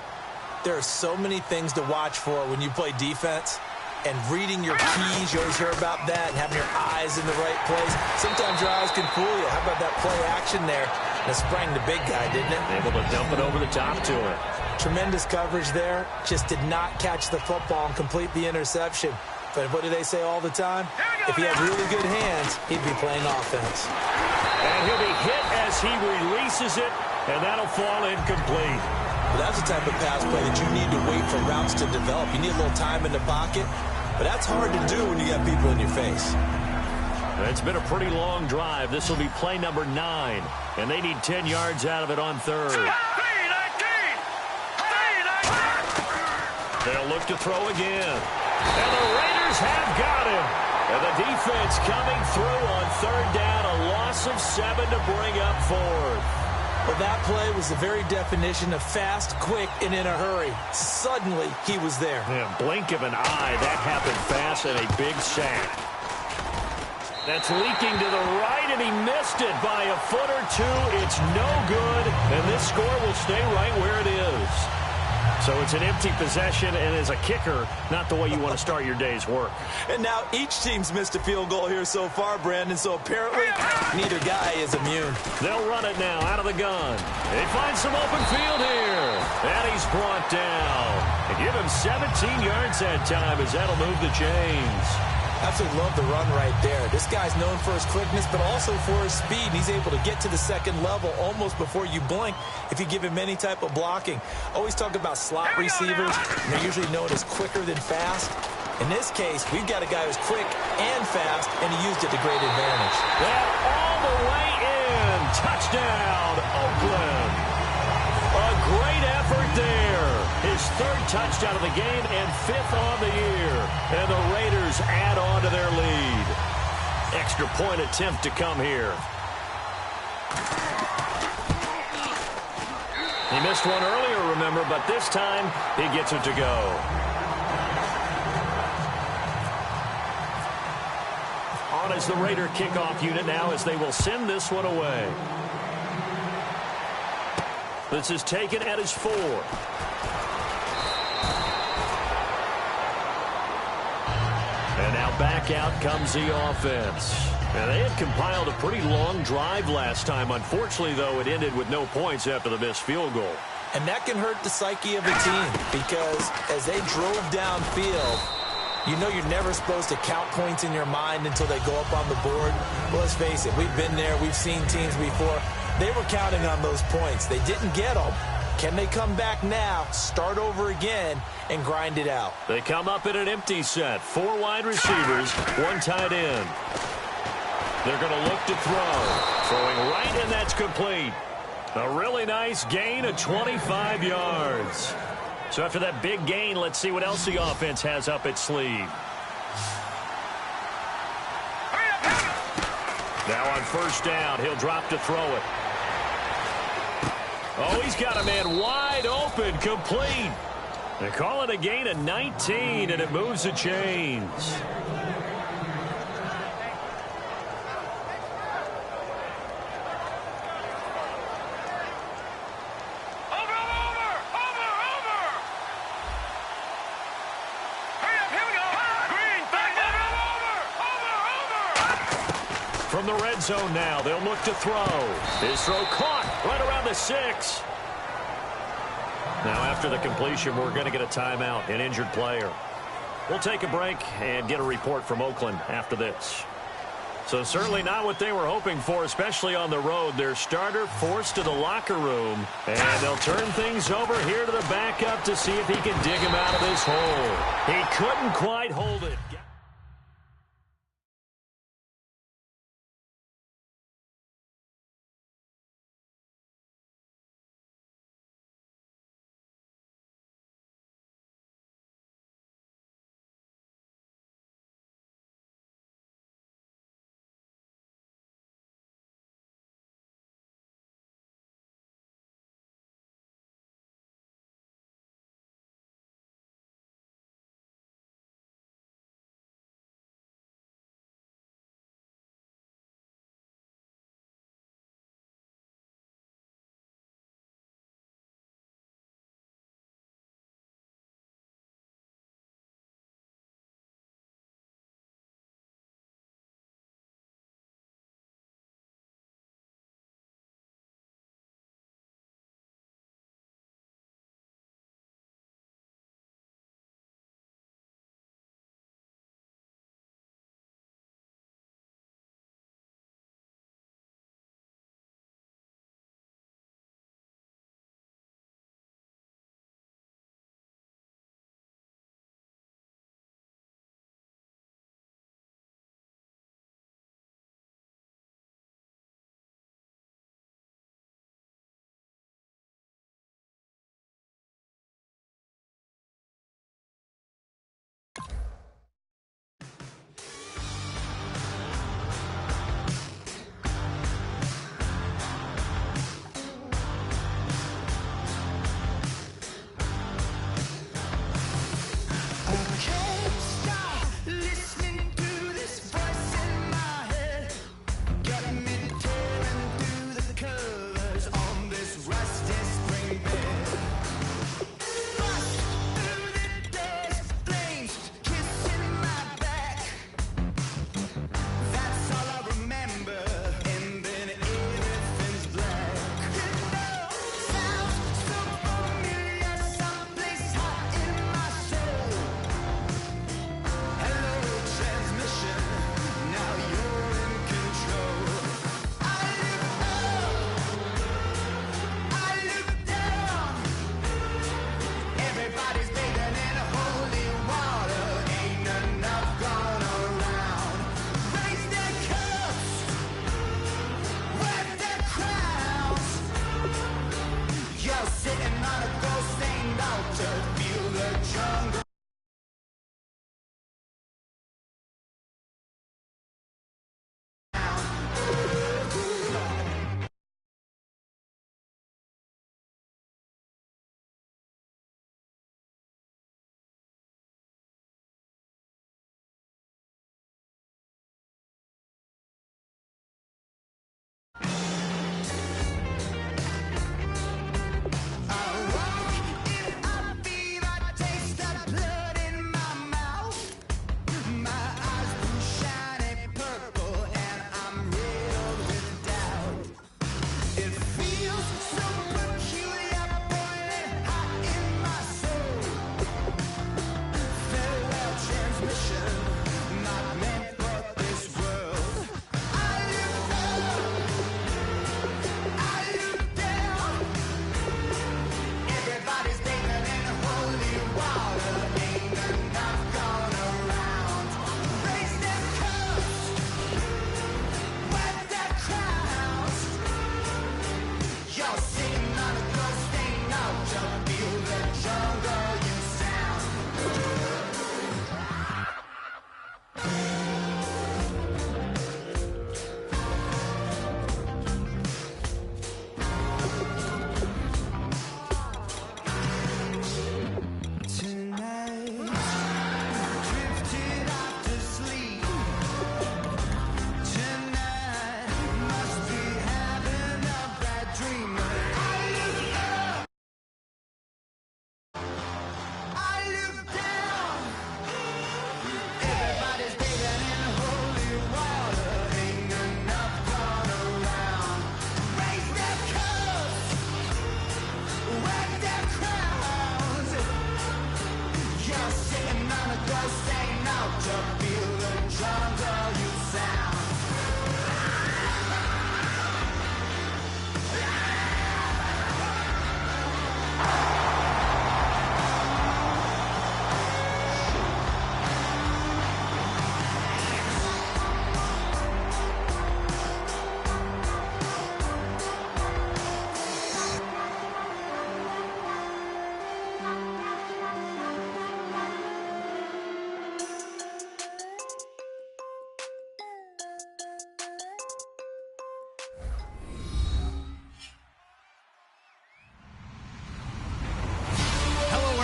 [SPEAKER 5] There are so many things to watch for when you play defense. And reading your keys, you always hear about that, and having your eyes in the right place. Sometimes your eyes can fool you. How about that play action there? That sprang the big guy, didn't it?
[SPEAKER 3] Able to dump it over the top to him.
[SPEAKER 5] Tremendous coverage there. Just did not catch the football and complete the interception. But what do they say all the time? If he had really good hands, he'd be playing offense.
[SPEAKER 3] And he'll be hit as he releases it, and that'll fall incomplete.
[SPEAKER 5] Well, that's the type of pass play that you need to wait for routes to develop. You need a little time in the pocket, but that's hard to do when you got people in your face.
[SPEAKER 3] It's been a pretty long drive. This will be play number 9, and they need 10 yards out of it on 3rd. They'll look to throw again. And the Raiders have got him. And the defense coming through on 3rd down, a loss of 7 to bring up 4th.
[SPEAKER 5] Well, that play was the very definition of fast, quick, and in a hurry. Suddenly, he was there.
[SPEAKER 3] Yeah, blink of an eye. That happened fast and a big sack. That's leaking to the right, and he missed it by a foot or 2. It's no good, and this score will stay right where it is. So it's an empty possession, and as a kicker, not the way you want to start your day's work.
[SPEAKER 5] And now each team's missed a field goal here so far, Brandon, so apparently neither guy is immune.
[SPEAKER 3] They'll run it now out of the gun. They find some open field here, and he's brought down. They give him 17 yards that time as that'll move the chains.
[SPEAKER 5] Absolutely love the run right there. This guy's known for his quickness, but also for his speed. And he's able to get to the second level almost before you blink if you give him any type of blocking. Always talk about slot receivers. They're usually known as quicker than fast. In this case, we've got a guy who's quick and fast, and he used it to great advantage.
[SPEAKER 3] That all the way in. Touchdown, Oakland. A great effort there. His third touchdown of the game and fifth on the year. And the Raiders add on to their lead. Extra point attempt to come here. He missed one earlier, remember, but this time he gets it to go. On as the Raider kickoff unit now as they will send this one away. This is taken at his 4. And now back out comes the offense. And they had compiled a pretty long drive last time. Unfortunately, though, it ended with no points after the missed field goal.
[SPEAKER 5] And that can hurt the psyche of a team because as they drove downfield, you know you're never supposed to count points in your mind until they go up on the board. Well, let's face it, we've been there. We've seen teams before. They were counting on those points. They didn't get them. Can they come back now, start over again, and grind it out?
[SPEAKER 3] They come up in an empty set. 4 wide receivers, 1 tight end. They're going to look to throw. Throwing right, and that's complete. A really nice gain of 25 yards. So after that big gain, let's see what else the offense has up its sleeve. Now on first down, he'll drop to throw it. Oh, he's got a man wide open, complete. They call it a gain of 19, and it moves the chains. From the red zone now, they'll look to throw. His throw caught right around the 6. Now after the completion, we're going to get a timeout, an injured player. We'll take a break and get a report from Oakland after this. So certainly not what they were hoping for, especially on the road. Their starter forced to the locker room, and they'll turn things over here to the backup to see if he can dig him out of this hole. He couldn't quite hold it.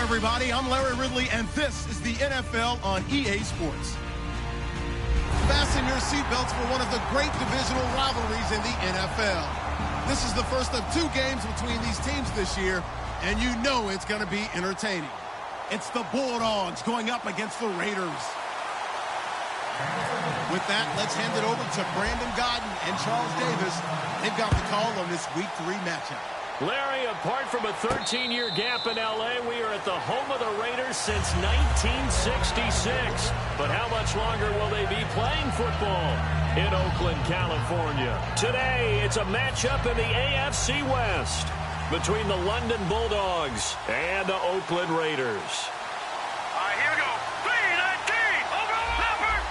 [SPEAKER 2] Everybody, I'm Larry Ridley, and this is the NFL on EA Sports. Fasten your seatbelts for one of the great divisional rivalries in the NFL. This is the first of 2 games between these teams this year, and you know it's going to be entertaining. It's the Bulldogs going up against the Raiders. With that, let's hand it over to Brandon Godden and Charles Davis. They've got the call on this Week 3 matchup.
[SPEAKER 3] Larry, apart from a 13-year gap in L.A., we are at the home of the Raiders since 1966. But how much longer will they be playing football in Oakland, California? Today, it's a matchup in the AFC West between the London Bulldogs and the Oakland Raiders.
[SPEAKER 4] All right, here we go. 3-19. Over, Leopard,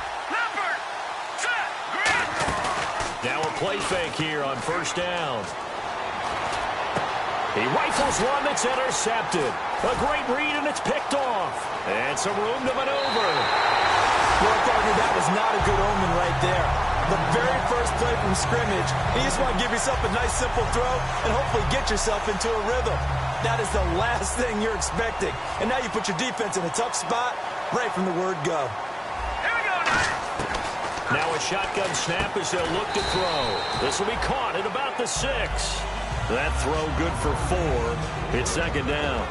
[SPEAKER 4] set, green.
[SPEAKER 3] Now a play fake here on first down. He rifles one that's intercepted. A great read, and it's picked off. And some room to maneuver.
[SPEAKER 5] Well, partner, that was not a good omen right there. The very first play from scrimmage, you just want to give yourself a nice, simple throw and hopefully get yourself into a rhythm. That is the last thing you're expecting. And now you put your defense in a tough spot right from the word go.
[SPEAKER 4] Here we go,
[SPEAKER 3] Now a shotgun snap as they'll look to throw. This will be caught at about the 6. That throw good for 4. It's second down.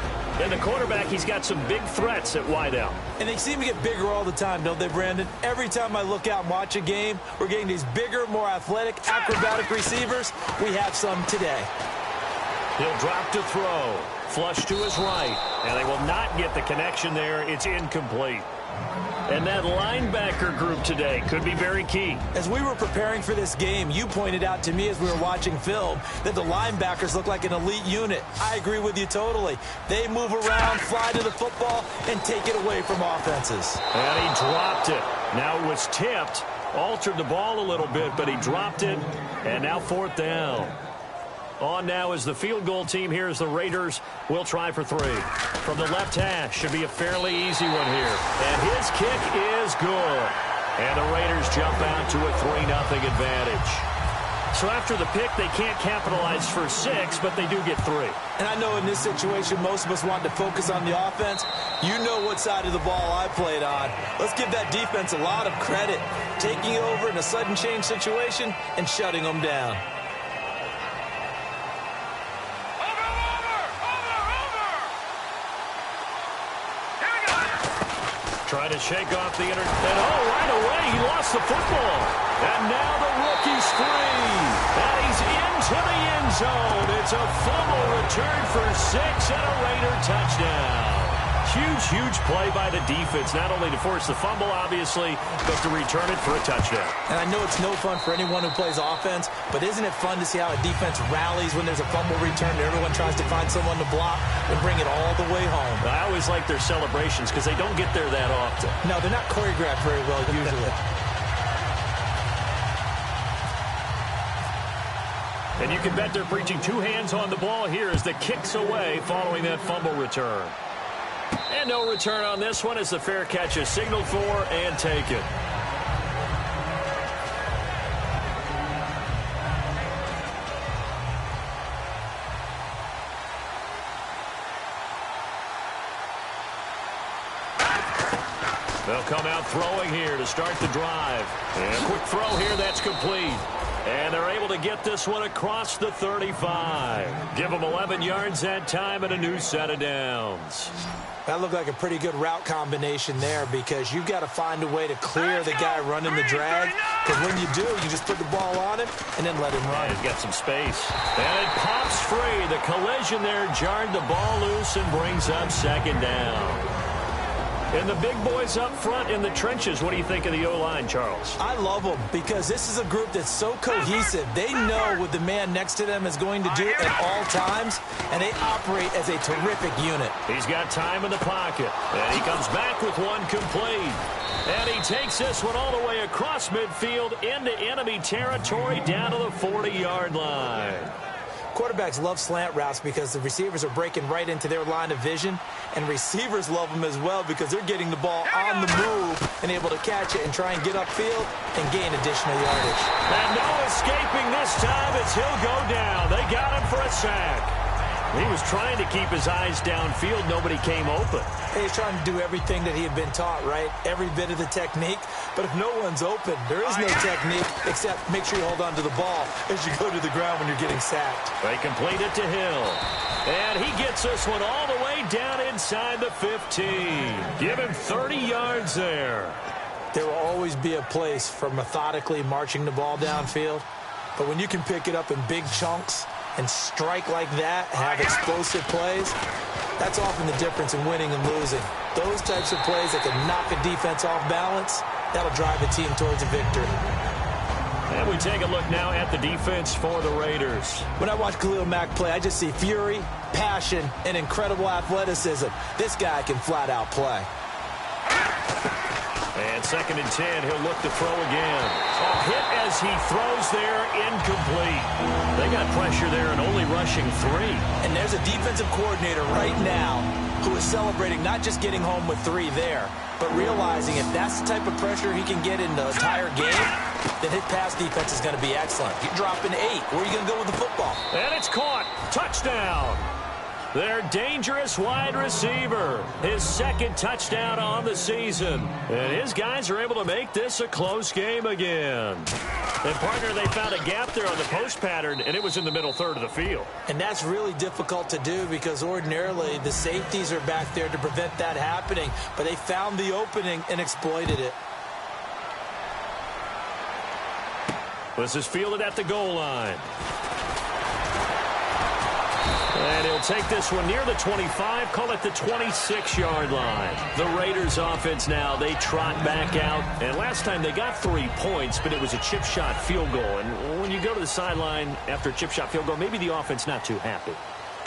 [SPEAKER 3] And the quarterback, he's got some big threats at wideout.
[SPEAKER 5] And they seem to get bigger all the time, don't they, Brandon? Every time I look out and watch a game, we're getting these bigger, more athletic, acrobatic receivers. We have some today.
[SPEAKER 3] He'll drop to throw. Flush to his right. And they will not get the connection there. It's incomplete. And that linebacker group today could be very key.
[SPEAKER 5] As we were preparing for this game, you pointed out to me as we were watching film that the linebackers look like an elite unit. I agree with you totally. They move around, fly to the football, and take it away from offenses.
[SPEAKER 3] And he dropped it. Now it was tipped, altered the ball a little bit, but he dropped it, and now 4th down. On now is the field goal team here as the Raiders will try for 3. From the left hash, should be a fairly easy one here. And his kick is good. And the Raiders jump out to a 3-0 advantage. So after the pick, they can't capitalize for 6, but they do get 3.
[SPEAKER 5] And I know in this situation, most of us want to focus on the offense. You know what side of the ball I played on. Let's give that defense a lot of credit. Taking over in a sudden change situation and shutting them down.
[SPEAKER 3] Trying to shake off the and right away, he lost the football. And now the rookie's free. And he's into the end zone. It's a fumble return for 6 and a Raider touchdown. Huge play by the defense, not only to force the fumble, obviously, but to return it for a touchdown.
[SPEAKER 5] And I know it's no fun for anyone who plays offense, but isn't it fun to see how a defense rallies when there's a fumble return and everyone tries to find someone to block and bring it all the way home?
[SPEAKER 3] I always like their celebrations because they don't get there that often.
[SPEAKER 5] No, they're not choreographed very well usually.
[SPEAKER 3] And you can bet they're preaching 2 hands on the ball here as the kick's away following that fumble return. And no return on this one as the fair catch is signaled for and taken. They'll come out throwing here to start the drive. And a quick throw here, that's complete. And they're able to get this one across the 35. Give them 11 yards that time and a new set of downs.
[SPEAKER 5] That looked like a pretty good route combination there because you've got to find a way to clear the guy running the drag. Because when you do, you just put the ball on him and then let him run.
[SPEAKER 3] He's got some space. And it pops free. The collision there jarred the ball loose and brings up second down. And the big boys up front in the trenches, what do you think of the O-line, Charles?
[SPEAKER 5] I love them because this is a group that's so cohesive. They know what the man next to them is going to do at all times, and they operate as a terrific unit.
[SPEAKER 3] He's got time in the pocket, and he comes back with one complete. And he takes this one all the way across midfield into enemy territory down to the 40-yard line.
[SPEAKER 5] Quarterbacks love slant routes because the receivers are breaking right into their line of vision, and receivers love them as well because they're getting the ball on the move and able to catch it and try and get upfield and gain additional yardage.
[SPEAKER 3] And no escaping this time as he'll go down. They got him for a sack. He was trying to keep his eyes downfield. Nobody came open.
[SPEAKER 5] He's trying to do everything that he had been taught, right? Every bit of the technique. But if no one's open, there is no technique except make sure you hold on to the ball as you go to the ground when you're getting sacked.
[SPEAKER 3] They complete it to Hill. And he gets this one all the way down inside the 15. Give him 30 yards there.
[SPEAKER 5] There will always be a place for methodically marching the ball downfield. But when you can pick it up in big chunks and strike like that, have explosive plays, that's often the difference in winning and losing. Those types of plays that can knock a defense off balance, that'll drive a team towards a victory.
[SPEAKER 3] And we take a look now at the defense for the Raiders.
[SPEAKER 5] When I watch Khalil Mack play, I just see fury, passion, and incredible athleticism. This guy can flat out play.
[SPEAKER 3] And 2nd and 10, he'll look to throw again. A hit as he throws there, incomplete. They got pressure there and only rushing 3.
[SPEAKER 5] And there's a defensive coordinator right now who is celebrating not just getting home with 3 there, but realizing if that's the type of pressure he can get in the entire game, then his pass defense is going to be excellent. You're dropping 8. Where are you going to go with the football?
[SPEAKER 3] And it's caught. Touchdown. Their dangerous wide receiver. His 2nd touchdown on the season. And his guys are able to make this a close game again. And, partner, they found a gap there on the post pattern, and it was in the middle third of the field.
[SPEAKER 5] And that's really difficult to do because ordinarily the safeties are back there to prevent that happening. But they found the opening and exploited it.
[SPEAKER 3] This is fielded at the goal line. And he'll take this one near the 25, call it the 26-yard line. The Raiders offense now, they trot back out. And last time they got 3 points, but it was a chip shot field goal. And when you go to the sideline after a chip shot field goal, maybe the offense not too happy.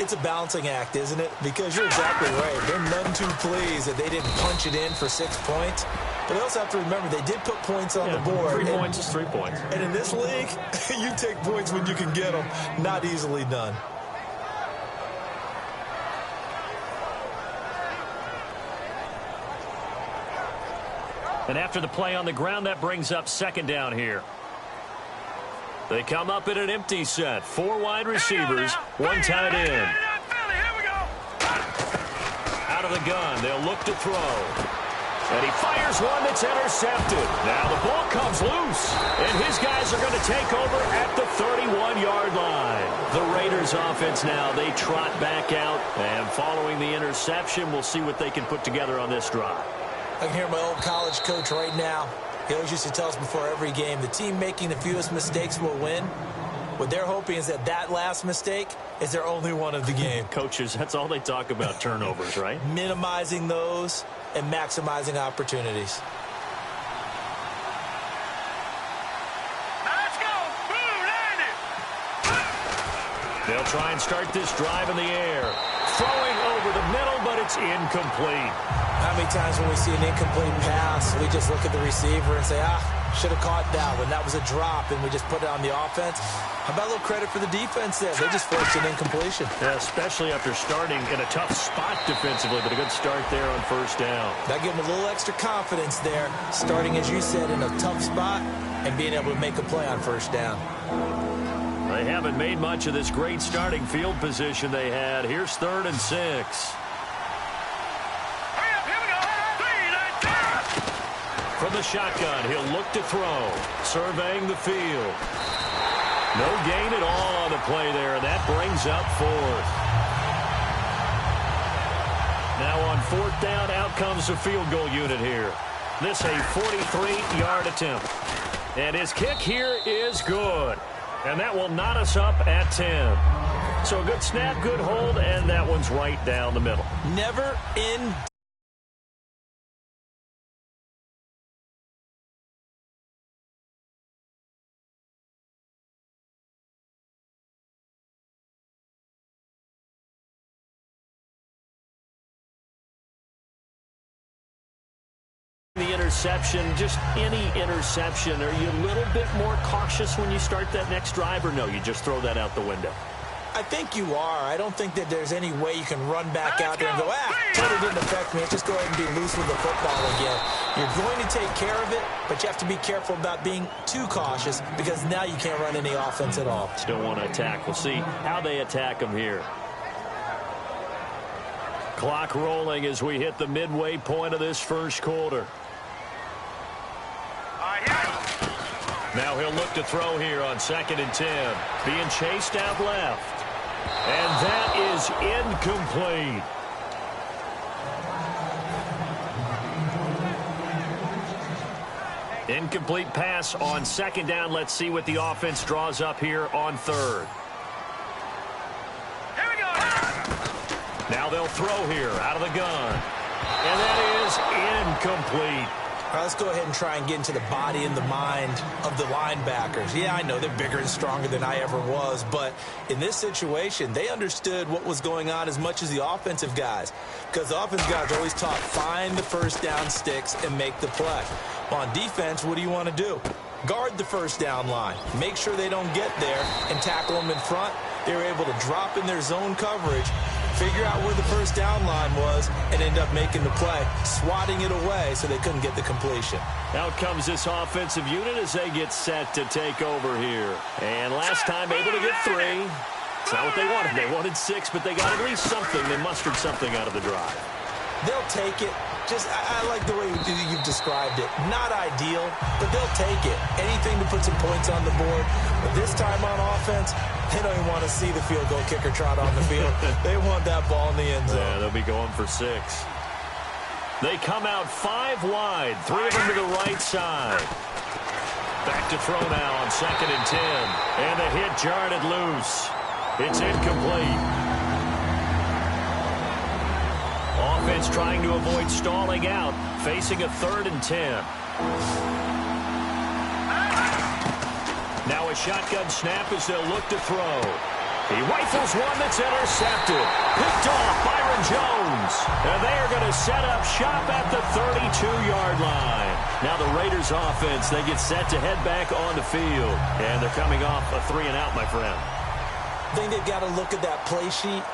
[SPEAKER 5] It's a balancing act, isn't it? Because you're exactly right. They're none too pleased that they didn't punch it in for 6 points. But they also have to remember they did put points on the board.
[SPEAKER 3] 3 points is 3 points.
[SPEAKER 5] And in this league, you take points when you can get them. Not easily done.
[SPEAKER 3] And after the play on the ground, that brings up 2nd down here. They come up in an empty set. 4 wide receivers, 1 tight end. Out of the gun, they'll look to throw. And he fires one that's intercepted. Now the ball comes loose. And his guys are going to take over at the 31-yard line. The Raiders offense now, they trot back out. And following the interception, we'll see what they can put together on this drive.
[SPEAKER 5] I can hear my old college coach right now. He always used to tell us before every game, the team making the fewest mistakes will win. What they're hoping is that that last mistake is their only one of the game.
[SPEAKER 3] Coaches, that's all they talk about, turnovers, right?
[SPEAKER 5] Minimizing those and maximizing opportunities.
[SPEAKER 4] Let's go. Boom, landed.
[SPEAKER 3] They'll try and start this drive in the air. Throwing over the middle, but it's incomplete.
[SPEAKER 5] How many times when we see an incomplete pass, we just look at the receiver and say, should have caught that one. That was a drop, and we just put it on the offense. How about a little credit for the defense there? They just forced an incompletion.
[SPEAKER 3] Yeah, especially after starting in a tough spot defensively, but a good start there on 1st down.
[SPEAKER 5] That gave them a little extra confidence there, starting, as you said, in a tough spot and being able to make a play on 1st down.
[SPEAKER 3] They haven't made much of this great starting field position they had. Here's 3rd and 6. From the shotgun, he'll look to throw. Surveying the field. No gain at all on the play there, and that brings up 4th. Now on 4th down, out comes the field goal unit here. This a 43-yard attempt. And his kick here is good. And that will knot us up at 10. So a good snap, good hold, and that one's right down the middle.
[SPEAKER 5] Never in
[SPEAKER 3] interception, just any interception, are you a little bit more cautious when you start that next drive, or no, you just throw that out the window?
[SPEAKER 5] I think you are. I don't think that there's any way you can run back out there and go, totally didn't affect me. Just go ahead and be loose with the football again. You're going to take care of it, but you have to be careful about being too cautious because now you can't run any offense at all.
[SPEAKER 3] Still want to attack. We'll see how they attack them here. Clock rolling as we hit the midway point of this first quarter. Now he'll look to throw here on 2nd and 10. Being chased out left. And that is incomplete. Incomplete pass on 2nd down. Let's see what the offense draws up here on 3rd.
[SPEAKER 4] Here we go.
[SPEAKER 3] Now they'll throw here out of the gun. And that is incomplete.
[SPEAKER 5] All right, let's go ahead and try and get into the body and the mind of the linebackers. Yeah, I know they're bigger and stronger than I ever was, but in this situation, they understood what was going on as much as the offensive guys, because the offensive guys are always taught, find the first down sticks and make the play. On defense, what do you want to do? Guard the first down line. Make sure they don't get there and tackle them in front. They were able to drop in their zone coverage, figure out where the first down line was, and end up making the play, swatting it away so they couldn't get the completion.
[SPEAKER 3] Out comes this offensive unit as they get set to take over here. And last time able to get 3. It's not what they wanted. They wanted 6, but they got at least something. They mustered something out of the drive.
[SPEAKER 5] They'll take it. I like the way you've described it. Not ideal, but they'll take it. Anything to put some points on the board. But this time on offense, they don't even want to see the field goal kicker trot on the field. They want that ball in the end zone.
[SPEAKER 3] Yeah, they'll be going for 6. They come out 5 wide, 3 of them to the right side. Back to throw now on 2nd and 10. And the hit jarred it loose. It's incomplete. Offense trying to avoid stalling out, facing a 3rd and 10. Now a shotgun snap as they'll look to throw. He rifles one that's intercepted. Picked off Byron Jones. And they are going to set up shop at the 32-yard line. Now the Raiders offense, they get set to head back on the field. And they're coming off a 3-and-out, my friend.
[SPEAKER 5] I think they've got to look at that play sheet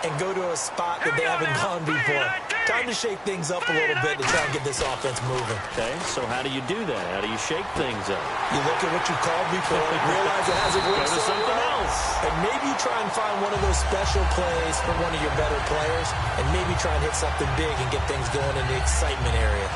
[SPEAKER 5] and go to a spot that they haven't gone before. Time to shake things up a little bit to try and get this offense moving.
[SPEAKER 3] Okay, so how do you do that? How do you shake things up?
[SPEAKER 5] You look at what you called before, realize it hasn't worked
[SPEAKER 3] Go to something else.
[SPEAKER 5] And maybe you try and find one of those special plays from one of your better players, and maybe try and hit something big and get things going in the excitement area.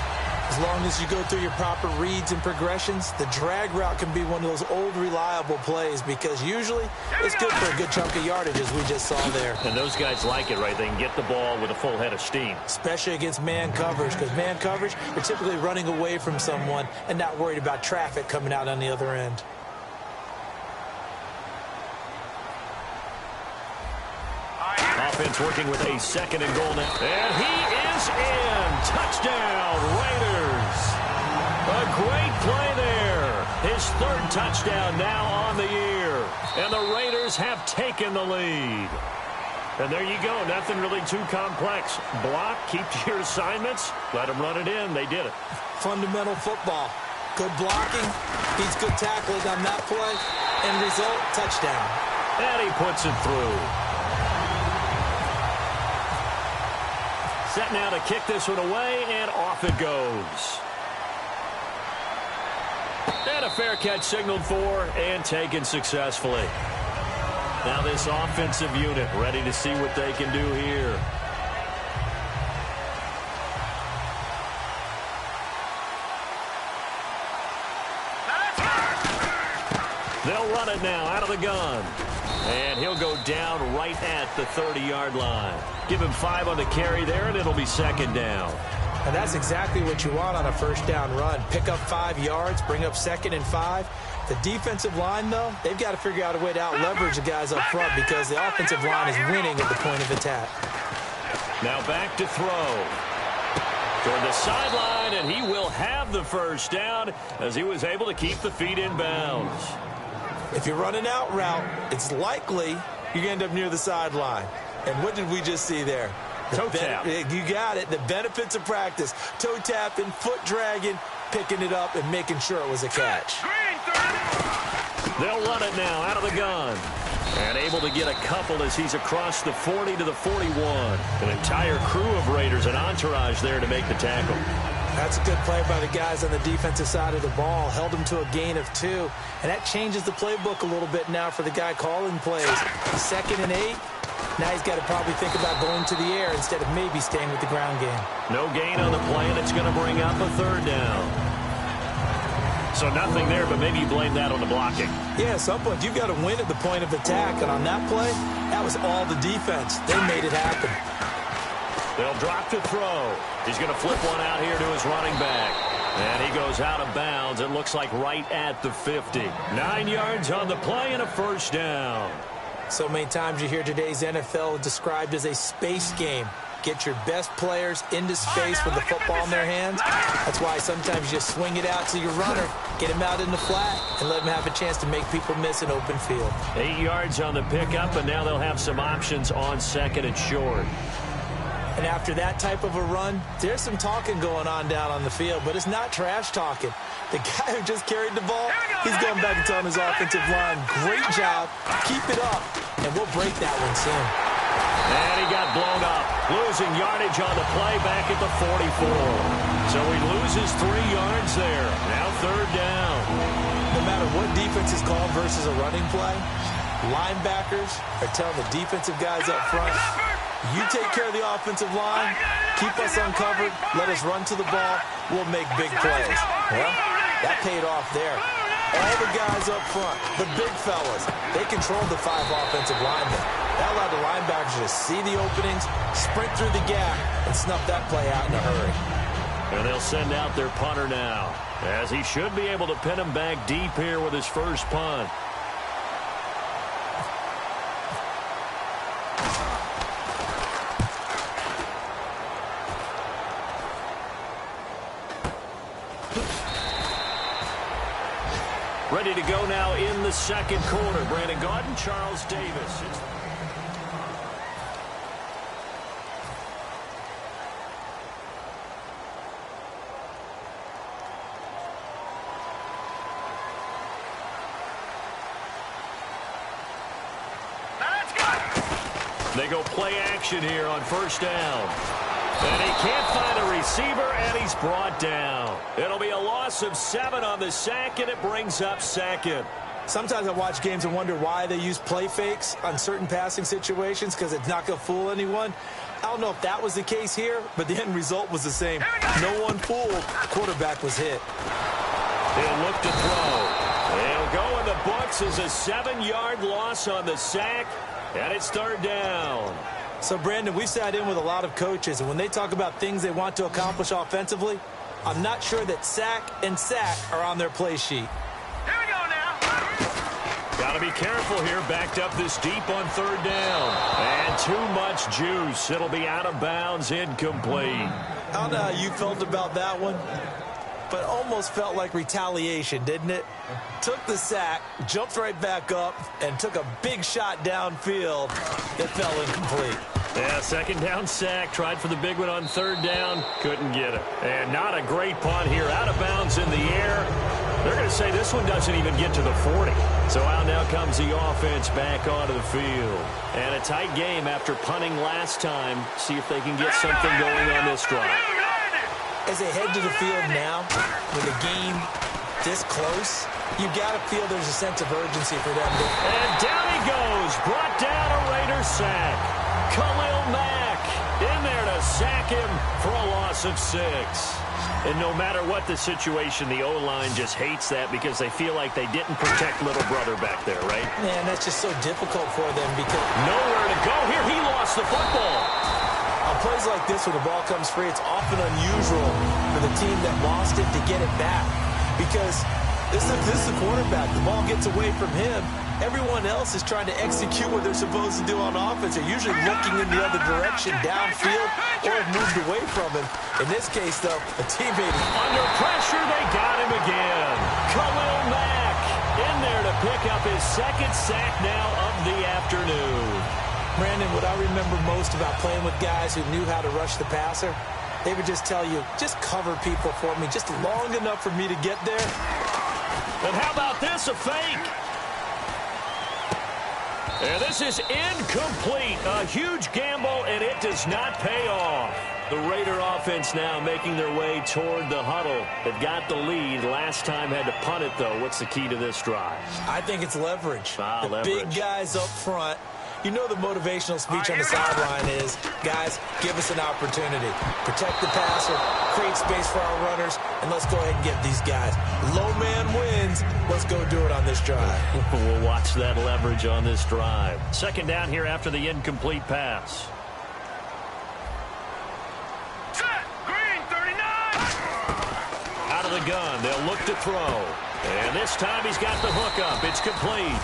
[SPEAKER 5] As long as you go through your proper reads and progressions, the drag route can be one of those old reliable plays because usually it's good for a good chunk of yardage as we just saw there.
[SPEAKER 3] And those guys like it, right? They can get the ball with a full head of steam.
[SPEAKER 5] Especially against man coverage, because man coverage, you're typically running away from someone and not worried about traffic coming out on the other end.
[SPEAKER 3] Offense working with a 2nd and goal now. And he is in. Touchdown, Raiders. A great play there. His 3rd touchdown now on the year. And the Raiders have taken the lead. And there you go. Nothing really too complex. Block, keep to your assignments, let them run it in. They did it.
[SPEAKER 5] Fundamental football. Good blocking, beats good tackling on that play. End result, touchdown.
[SPEAKER 3] And he puts it through. Set now to kick this one away, and off it goes. And a fair catch signaled for and taken successfully. Now this offensive unit ready to see what they can do here. They'll run it now out of the gun. And he'll go down right at the 30-yard line. Give him 5 on the carry there, and it'll be 2nd down.
[SPEAKER 5] And that's exactly what you want on a first down run. Pick up 5 yards, bring up 2nd and 5. The defensive line, though, they've got to figure out a way to out-leverage the guys up front because the offensive line is winning at the point of attack.
[SPEAKER 3] Now back to throw. Toward the sideline, and he will have the first down as he was able to keep the feet in bounds.
[SPEAKER 5] If you run an out route, it's likely you're going to end up near the sideline. And what did we just see there?
[SPEAKER 3] Toe tap.
[SPEAKER 5] You got it. The benefits of practice. Toe tapping, foot dragging, picking it up, and making sure it was a catch.
[SPEAKER 3] They'll run it now out of the gun. And able to get a couple as he's across the 40 to the 41. An entire crew of Raiders, an entourage there to make the tackle.
[SPEAKER 5] That's a good play by the guys on the defensive side of the ball. Held him to a gain of 2. And that changes the playbook a little bit now for the guy calling plays. 2nd and 8. Now he's got to probably think about going to the air instead of maybe staying with the ground game.
[SPEAKER 3] No gain on the play, and it's going to bring up a 3rd down. So nothing there, but maybe you blame that on the blocking. Yeah, at some point, you've got to win at the point of attack. And on that play, that was all the defense. They made it happen. They'll drop to throw. He's going to flip one out here to his running back. And he goes out of bounds. It looks like right at the 50. 9 yards on the play and a 1st down.
[SPEAKER 5] So many times you hear today's NFL described as a space game. Get your best players into space with the football in their hands. That's why sometimes you just swing it out to your runner, get him out in the flat, and let him have a chance to make people miss an open field.
[SPEAKER 3] 8 yards on the pickup, and now they'll have some options on 2nd and short.
[SPEAKER 5] And after that type of a run, there's some talking going on down on the field, but it's not trash talking. The guy who just carried the ball, he's going back and telling his offensive line, great job, keep it up, and we'll break that one soon.
[SPEAKER 3] And he got blown up, losing yardage on the play back at the 44. So he loses 3 yards there. Now 3rd down.
[SPEAKER 5] No matter what defense is called versus a running play, linebackers are telling the defensive guys up front, you take care of the offensive line, keep us uncovered, let us run to the ball, we'll make big plays. Well, that paid off there. All the guys up front, the big fellas, they controlled the 5 offensive linemen. That allowed the linebackers to see the openings, sprint through the gap, and snuff that play out in a hurry.
[SPEAKER 3] And they'll send out their punter now, as he should be able to pin him back deep here with his first punt. Ready to go now in the 2nd quarter. Brandon Gaudin, Charles Davis. They go play action here on 1st down. And he can't find a receiver, and he's brought down. It'll be a loss of 7 on the sack, and it brings up 2nd.
[SPEAKER 5] Sometimes I watch games and wonder why they use play fakes on certain passing situations because it's not going to fool anyone. I don't know if that was the case here, but the end result was the same. No one fooled. Quarterback was hit.
[SPEAKER 3] They'll look to throw. They'll go in the books as a 7-yard loss on the sack, and it's 3rd down.
[SPEAKER 5] So, Brandon, we sat in with a lot of coaches, and when they talk about things they want to accomplish offensively, I'm not sure that sack and sack are on their play sheet.
[SPEAKER 4] Here we go now.
[SPEAKER 3] Got to be careful here. Backed up this deep on 3rd down. And too much juice. It'll be out of bounds, incomplete.
[SPEAKER 5] I don't know how you felt about that one, but almost felt like retaliation, didn't it? Took the sack, jumped right back up, and took a big shot downfield that fell incomplete.
[SPEAKER 3] Yeah, 2nd down sack. Tried for the big one on 3rd down. Couldn't get it. And not a great punt here. Out of bounds in the air. They're going to say this one doesn't even get to the 40. So out now comes the offense back onto the field. And a tight game after punting last time. See if they can get something going on this drive.
[SPEAKER 5] As they head to the field now, with a game this close, you've got to feel there's a sense of urgency for them.
[SPEAKER 3] And down he goes. Brought down a Raider sack. Khalil Mack in there to sack him for a loss of 6. And no matter what the situation, the O-line just hates that because they feel like they didn't protect little brother back there, right?
[SPEAKER 5] Man, that's just so difficult for them because
[SPEAKER 3] nowhere to go here. He lost the football.
[SPEAKER 5] On plays like this, when the ball comes free, it's often unusual for the team that lost it to get it back because this is the quarterback. The ball gets away from him. Everyone else is trying to execute what they're supposed to do on offense. They're usually looking in the other direction, downfield, or have moved away from him. In this case, though, a teammate is
[SPEAKER 3] under pressure. They got him again. Khalil Mack in there to pick up his 2nd sack now of the afternoon.
[SPEAKER 5] Brandon, what I remember most about playing with guys who knew how to rush the passer, they would just tell you, just cover people for me, just long enough for me to get there.
[SPEAKER 3] And how about this, a fake? And this is incomplete. A huge gamble, and it does not pay off. The Raider offense now making their way toward the huddle. They've got the lead. Last time had to punt it, though. What's the key to this drive?
[SPEAKER 5] I think it's leverage.
[SPEAKER 3] The
[SPEAKER 5] leverage. Big guys up front. You know the motivational speech on the sideline is, guys, give us an opportunity. Protect the passer, create space for our runners, and let's go ahead and get these guys. Low man wins. Let's go do it on this drive.
[SPEAKER 3] We'll watch that leverage on this drive. Second down here after the incomplete pass.
[SPEAKER 4] Set. Green, 39.
[SPEAKER 3] Out of the gun. They'll look to throw. And this time he's got the hook up. It's complete.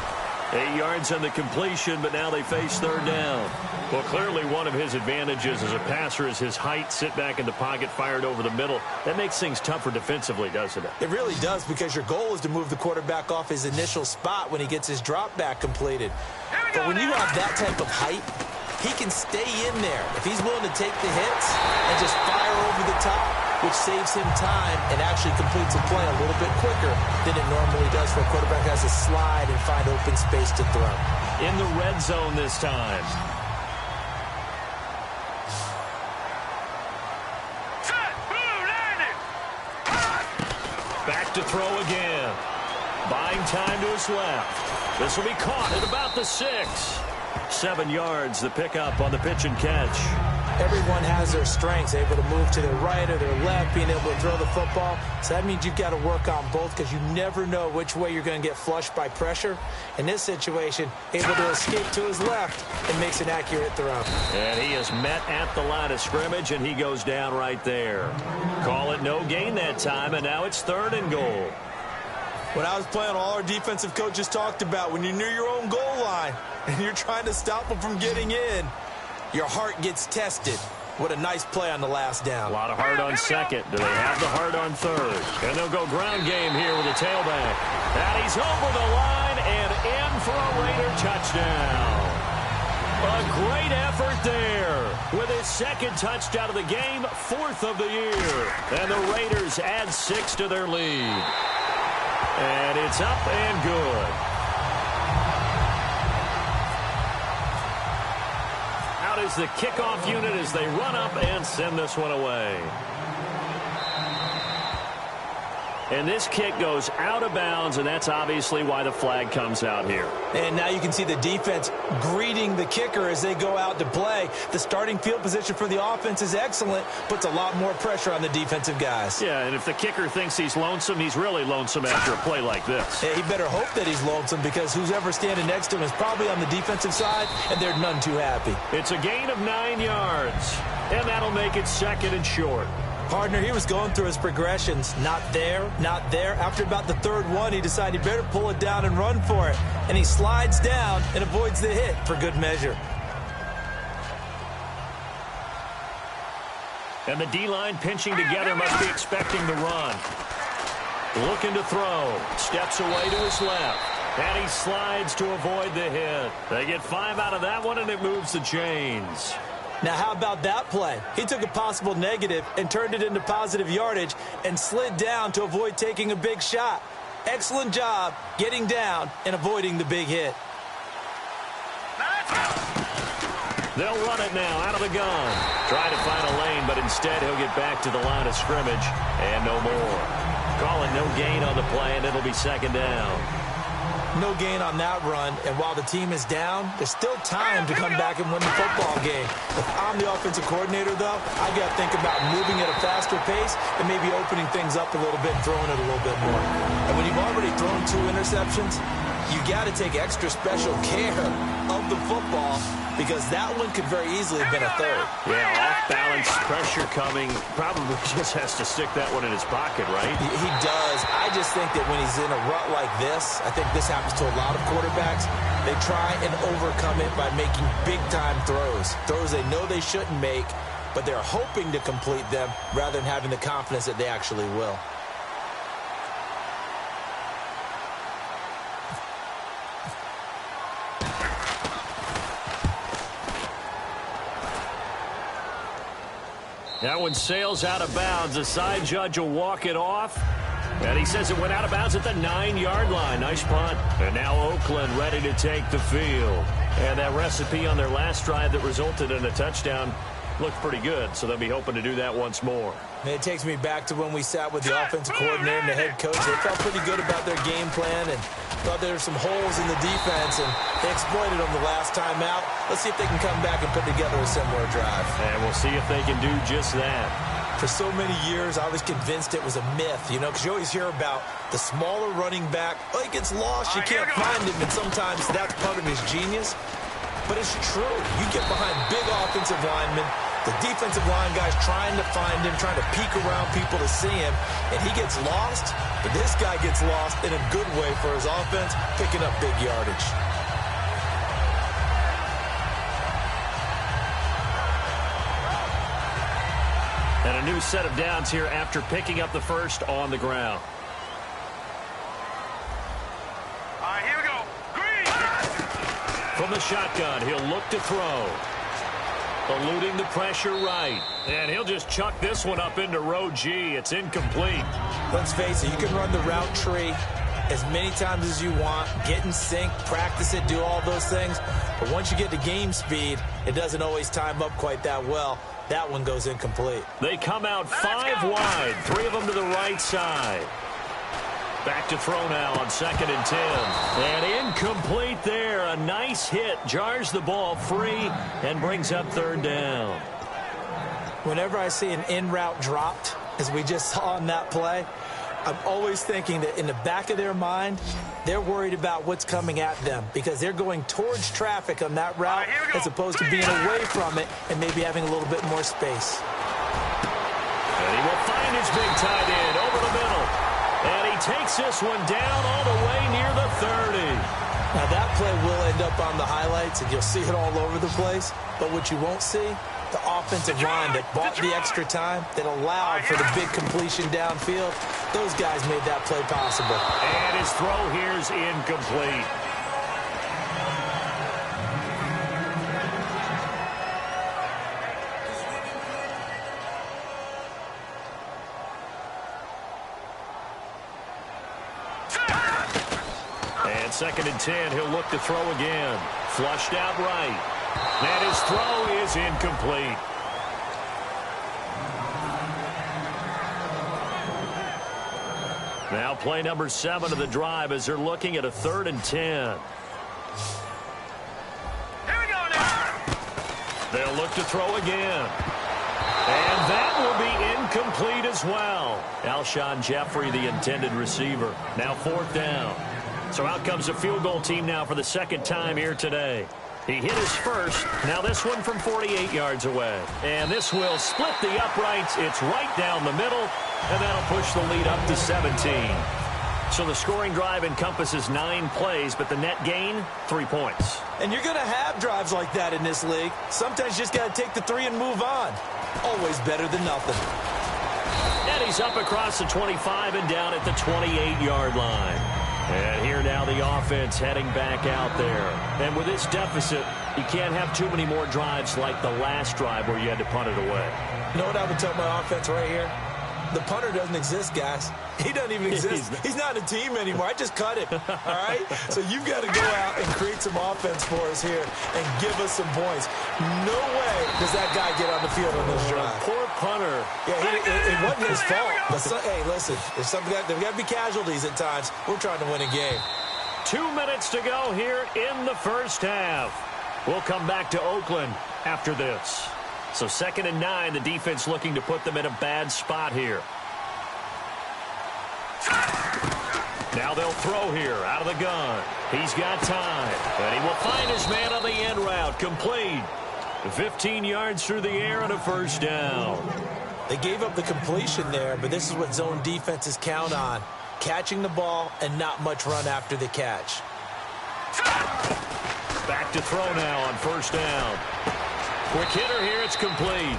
[SPEAKER 3] 8 yards on the completion, but now they face third down. Well, clearly one of his advantages as a passer is his height. Sit back in the pocket, fired over the middle. That makes things tougher defensively, doesn't it?
[SPEAKER 5] It really does, because your goal is to move the quarterback off his initial spot when he gets his drop back completed. But when you have that type of height, he can stay in there. If he's willing to take the hits and just fire over the top, which saves him time and actually completes a play a little bit quicker than it normally does for a quarterback who has to slide and find open space to throw.
[SPEAKER 3] In the red zone this time.
[SPEAKER 4] Set. Blue, 90.
[SPEAKER 3] Back to throw again. Buying time to his left. This will be caught at about the 6. 7 yards, the pickup on the pitch and catch.
[SPEAKER 5] Everyone has their strengths, able to move to their right or their left, being able to throw the football. So that means you've got to work on both, because you never know which way you're going to get flushed by pressure. In this situation, able to escape to his left and makes an accurate throw.
[SPEAKER 3] And he is met at the line of scrimmage, and he goes down right there. Call it no gain that time, and now it's 3rd and goal.
[SPEAKER 5] When I was playing, all our defensive coaches talked about when you're near your own goal line and you're trying to stop them from getting in, your heart gets tested. What a nice play on the last down.
[SPEAKER 3] A lot of heart on second. Do they have the heart on third? And they'll go ground game here with a tailback. And he's over the line and in for a Raider touchdown. A great effort there with his 2nd touchdown of the game, 4th of the year. And the Raiders add 6 to their lead. And it's up and good. Out is the kickoff unit as they run up and send this one away. And this kick goes out of bounds, and that's obviously why the flag comes out here.
[SPEAKER 5] And now you can see the defense greeting the kicker as they go out to play. The starting field position for the offense is excellent, puts a lot more pressure on the defensive guys.
[SPEAKER 3] Yeah, and if the kicker thinks he's lonesome, he's really lonesome after a play like this.
[SPEAKER 5] Yeah, he better hope that he's lonesome, because who's ever standing next to him is probably on the defensive side, and they're none too happy.
[SPEAKER 3] It's a gain of 9 yards, and that'll make it 2nd and short.
[SPEAKER 5] Partner, he was going through his progressions. Not there, not there. After about the 3rd one, he decided he better pull it down and run for it. And he slides down and avoids the hit for good measure.
[SPEAKER 3] And the D-line pinching together, must be expecting the run. Looking to throw. Steps away to his left. And he slides to avoid the hit. They get 5 out of that one, and it moves the chains.
[SPEAKER 5] Now, how about that play? He took a possible negative and turned it into positive yardage and slid down to avoid taking a big shot. Excellent job getting down and avoiding the big hit.
[SPEAKER 3] They'll run it now out of the gun. Try to find a lane, but instead he'll get back to the line of scrimmage and no more. Calling no gain on the play, and it'll be 2nd down.
[SPEAKER 5] No gain on that run, and while the team is down, there's still time to come back and win the football game. If I'm the offensive coordinator, though, I got to think about moving at a faster pace and maybe opening things up a little bit and throwing it a little bit more. And when you've already thrown 2 interceptions, you got to take extra special care of the football, because that one could very easily have been a 3rd.
[SPEAKER 3] Yeah, off-balance pressure coming. Probably just has to stick that one in his pocket, right?
[SPEAKER 5] He does. I just think that when he's in a rut like this, I think this happens to a lot of quarterbacks, they try and overcome it by making big-time throws. Throws they know they shouldn't make, but they're hoping to complete them rather than having the confidence that they actually will.
[SPEAKER 3] That one sails out of bounds. The side judge will walk it off. And he says it went out of bounds at the 9-yard line. Nice punt. And now Oakland ready to take the field. And that recipe on their last drive that resulted in a touchdown looked pretty good, so they'll be hoping to do that once more.
[SPEAKER 5] It takes me back to when we sat with the offensive coordinator and the head coach. They felt pretty good about their game plan and thought there were some holes in the defense, and they exploited them the last time out. Let's see if they can come back and put together a similar drive.
[SPEAKER 3] And we'll see if they can do just that.
[SPEAKER 5] For so many years, I was convinced it was a myth, because you always hear about the smaller running back. Oh, he gets lost, you can't find him, and sometimes that's part of his genius. But it's true. You get behind big offensive linemen, the defensive line guy's trying to find him, trying to peek around people to see him, and he gets lost, but this guy gets lost in a good way for his offense, picking up big yardage.
[SPEAKER 3] And a new set of downs here after picking up the first on the ground.
[SPEAKER 4] Here we go. Green.
[SPEAKER 3] From the shotgun, he'll look to throw. Eluding the pressure right. And he'll just chuck this one up into row G. It's incomplete.
[SPEAKER 5] Let's face it, you can run the route tree as many times as you want, get in sync, practice it, do all those things. But once you get to game speed, it doesn't always time up quite that well. That one goes incomplete.
[SPEAKER 3] They come out 5 wide, 3 of them to the right side. Back to throw now on 2nd and 10. And incomplete there. A nice hit. Jars the ball free and brings up 3rd down.
[SPEAKER 5] Whenever I see an in-route dropped, as we just saw in that play, I'm always thinking that in the back of their mind, they're worried about what's coming at them because they're going towards traffic on that route as opposed to being away from it and maybe having a little bit more space.
[SPEAKER 3] And he will find his big tight end over the middle. And he takes this one down all the way near the 30.
[SPEAKER 5] Now that play will end up on the highlights, and you'll see it all over the place. But what you won't see, the offensive line that bought the extra time, that allowed for the big completion downfield, those guys made that play possible.
[SPEAKER 3] And his throw here is incomplete. And 2nd and 10, he'll look to throw again. Flushed out right. And his throw is incomplete. Now play number 7 of the drive as they're looking at a 3rd and 10.
[SPEAKER 4] Here we go now.
[SPEAKER 3] They'll look to throw again. And that will be incomplete as well. Alshon Jeffrey, the intended receiver. Now 4th down. So out comes a field goal team now for the 2nd time here today. He hit his first. Now this one from 48 yards away. And this will split the uprights. It's right down the middle. And that'll push the lead up to 17. So the scoring drive encompasses 9 plays, but the net gain, 3 points.
[SPEAKER 5] And you're going to have drives like that in this league. Sometimes you just got to take the 3 and move on. Always better than nothing.
[SPEAKER 3] And he's up across the 25 and down at the 28-yard line. And here now the offense heading back out there. And with this deficit, you can't have too many more drives like the last drive where you had to punt it away.
[SPEAKER 5] You know what I would tell my offense right here? The punter doesn't exist, guys. He doesn't even exist. He's not a team anymore. I just cut him, all right? So you've got to go out and create some offense for us here and give us some points. No way does that guy get on the field on this drive.
[SPEAKER 3] Poor punter.
[SPEAKER 5] Yeah, it wasn't his fault. But hey, listen, there's got to be casualties at times. We're trying to win a game.
[SPEAKER 3] 2 minutes to go here in the first half. We'll come back to Oakland after this. So 2nd and 9, the defense looking to put them in a bad spot here. Now they'll throw here out of the gun. He's got time. And he will find his man on the end route. Complete. 15 yards through the air and a 1st down.
[SPEAKER 5] They gave up the completion there, but this is what zone defenses count on. Catching the ball and not much run after the catch.
[SPEAKER 3] Back to throw now on 1st down. Quick hitter here, it's complete.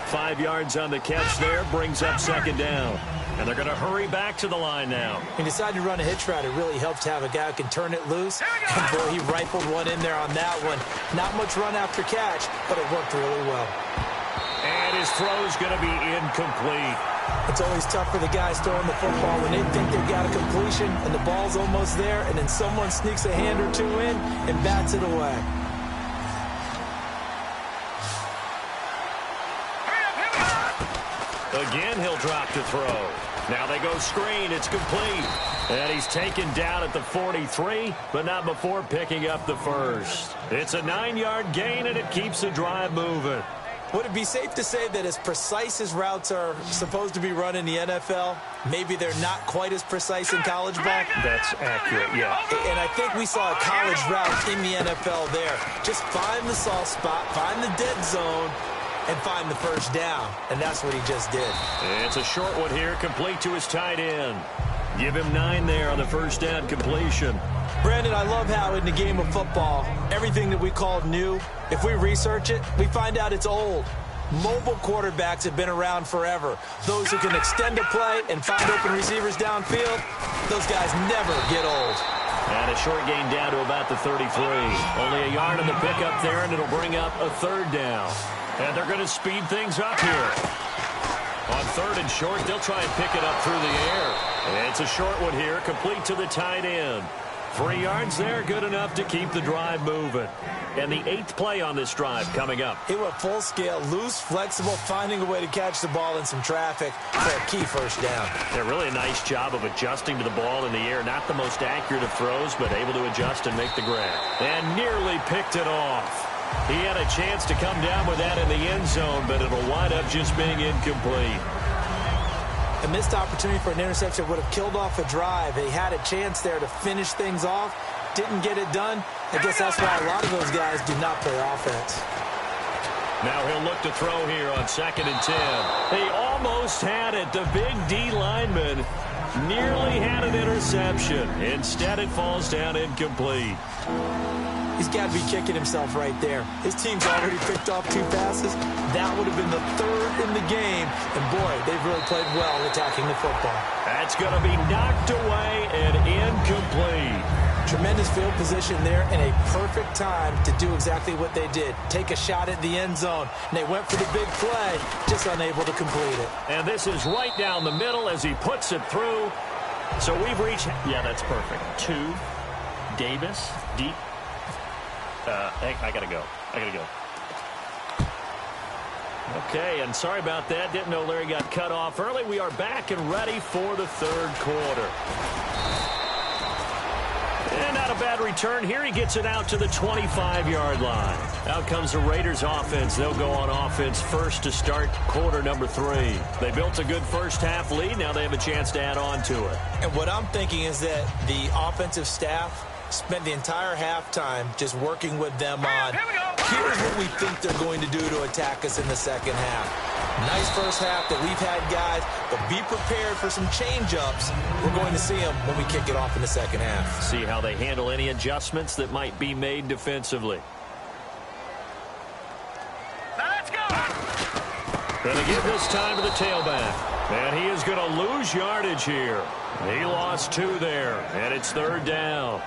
[SPEAKER 3] 5 yards on the catch there, brings up 2nd down. And they're going to hurry back to the line now.
[SPEAKER 5] He decided to run a hitch route. It really helps to have a guy who can turn it loose. And boy, he rifled one in there on that one. Not much run after catch, but it worked really well.
[SPEAKER 3] And his his throw is going to be incomplete.
[SPEAKER 5] It's always tough for the guys throwing the football when they think they've got a completion and the ball's almost there, and then someone sneaks a hand or two in and bats it away.
[SPEAKER 3] Again, he'll drop to throw. Now they go screen. It's complete. And he's taken down at the 43, but not before picking up the first. It's a 9-yard gain, and it keeps the drive moving.
[SPEAKER 5] Would it be safe to say that as precise as routes are supposed to be run in the NFL, maybe they're not quite as precise in college ball?
[SPEAKER 3] That's accurate, yeah.
[SPEAKER 5] And I think we saw a college route in the NFL there. Just find the soft spot, find the dead zone, and find the first down. And that's what he just did.
[SPEAKER 3] It's a short one here, complete to his tight end. Give him 9 there on the first down completion.
[SPEAKER 5] Brandon, I love how in the game of football, everything that we call new, if we research it, we find out it's old. Mobile quarterbacks have been around forever. Those who can extend a play and find open receivers downfield, those guys never get old.
[SPEAKER 3] And a short gain down to about the 33. Only a yard on the pickup there, and it'll bring up a third down. And they're going to speed things up here. On third and short, they'll try and pick it up through the air. And it's a short one here, complete to the tight end. 3 yards there, good enough to keep the drive moving. And the 8th play on this drive coming up.
[SPEAKER 5] It went full scale, loose, flexible, finding a way to catch the ball in some traffic for a key first down.
[SPEAKER 3] Yeah, really a nice job of adjusting to the ball in the air. Not the most accurate of throws, but able to adjust and make the grab. And nearly picked it off. He had a chance to come down with that in the end zone, but it'll wind up just being incomplete.
[SPEAKER 5] A missed opportunity for an interception would have killed off a drive. They had a chance there to finish things off. Didn't get it done. I guess that's why a lot of those guys do not play offense.
[SPEAKER 3] Now he'll look to throw here on 2nd and 10. He almost had it. The big D lineman nearly had an interception. Instead, it falls down incomplete.
[SPEAKER 5] He's got to be kicking himself right there. His team's already picked off 2 passes. That would have been the 3rd in the game. And, boy, they've really played well attacking the football.
[SPEAKER 3] That's going to be knocked away and incomplete.
[SPEAKER 5] Tremendous field position there and a perfect time to do exactly what they did. Take a shot at the end zone. And they went for the big play, just unable to complete it.
[SPEAKER 3] And this is right down the middle as he puts it through. So we've reached, yeah, that's perfect. 2, Davis, deep. I got to go. Okay, and sorry about that. Didn't know Larry got cut off early. We are back and ready for the 3rd quarter. And not a bad return here. He gets it out to the 25-yard line. Out comes the Raiders offense. They'll go on offense first to start quarter number 3. They built a good first-half lead. Now they have a chance to add on to it.
[SPEAKER 5] And what I'm thinking is that the offensive staff spent the entire halftime just working with them on, here's what we think they're going to do to attack us in the second half. Nice first half that we've had, guys, but be prepared for some change-ups. We're going to see them when we kick it off in the second half.
[SPEAKER 3] See how they handle any adjustments that might be made defensively.
[SPEAKER 4] Let's go!
[SPEAKER 3] Going to give this time to the tailback. And he is going to lose yardage here. He lost 2 there, and it's 3rd down.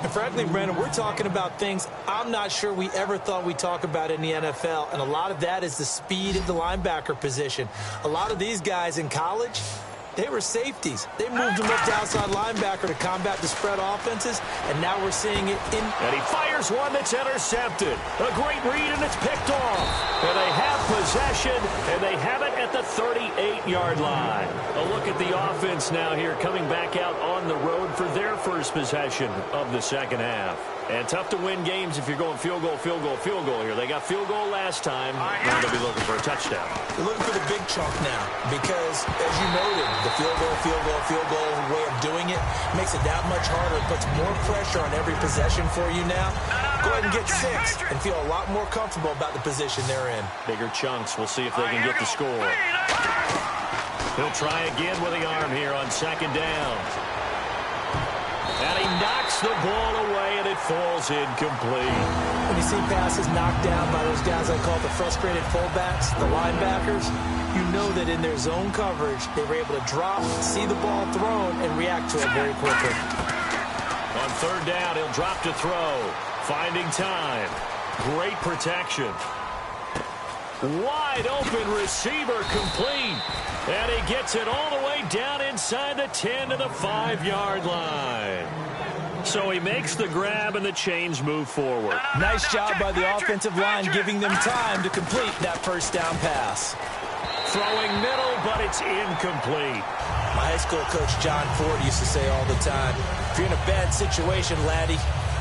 [SPEAKER 5] And frankly, Brandon, we're talking about things I'm not sure we ever thought we'd talk about in the NFL, and a lot of that is the speed at the linebacker position. A lot of these guys in college, they were safeties. They moved them up to outside linebacker to combat the spread offenses, and now we're seeing it in...
[SPEAKER 3] And he fires one that's intercepted. A great read, and it's picked off. And they have possession, and they have it at the 38-yard line. A look at the offense now here, coming back out on the road for their first possession of the second half. And tough to win games if you're going field goal here. They got field goal last time. Now they'll be looking for a touchdown.
[SPEAKER 5] They're looking for the big chunk now because, as you noted, the field goal way of doing it makes it that much harder. It puts more pressure on every possession for you now. Go ahead and get 6 and feel a lot more comfortable about the position they're in.
[SPEAKER 3] Bigger chunks. We'll see if they can get the score. He'll try again with the arm here on 2nd down. And he knocks the ball away, and it falls incomplete.
[SPEAKER 5] When you see passes knocked down by those guys I call the frustrated fullbacks, the linebackers, you know that in their zone coverage, they were able to drop, see the ball thrown, and react to it very quickly.
[SPEAKER 3] On 3rd down, he'll drop to throw. Finding time. Great protection. Wide open receiver complete. And he gets it all the way down inside the 10 to the 5-yard line. So he makes the grab and the chains move forward.
[SPEAKER 5] Nice job by the offensive line giving them time to complete that first down pass.
[SPEAKER 3] Throwing middle, but it's incomplete.
[SPEAKER 5] My high school coach John Ford used to say all the time, if you're in a bad situation, laddie,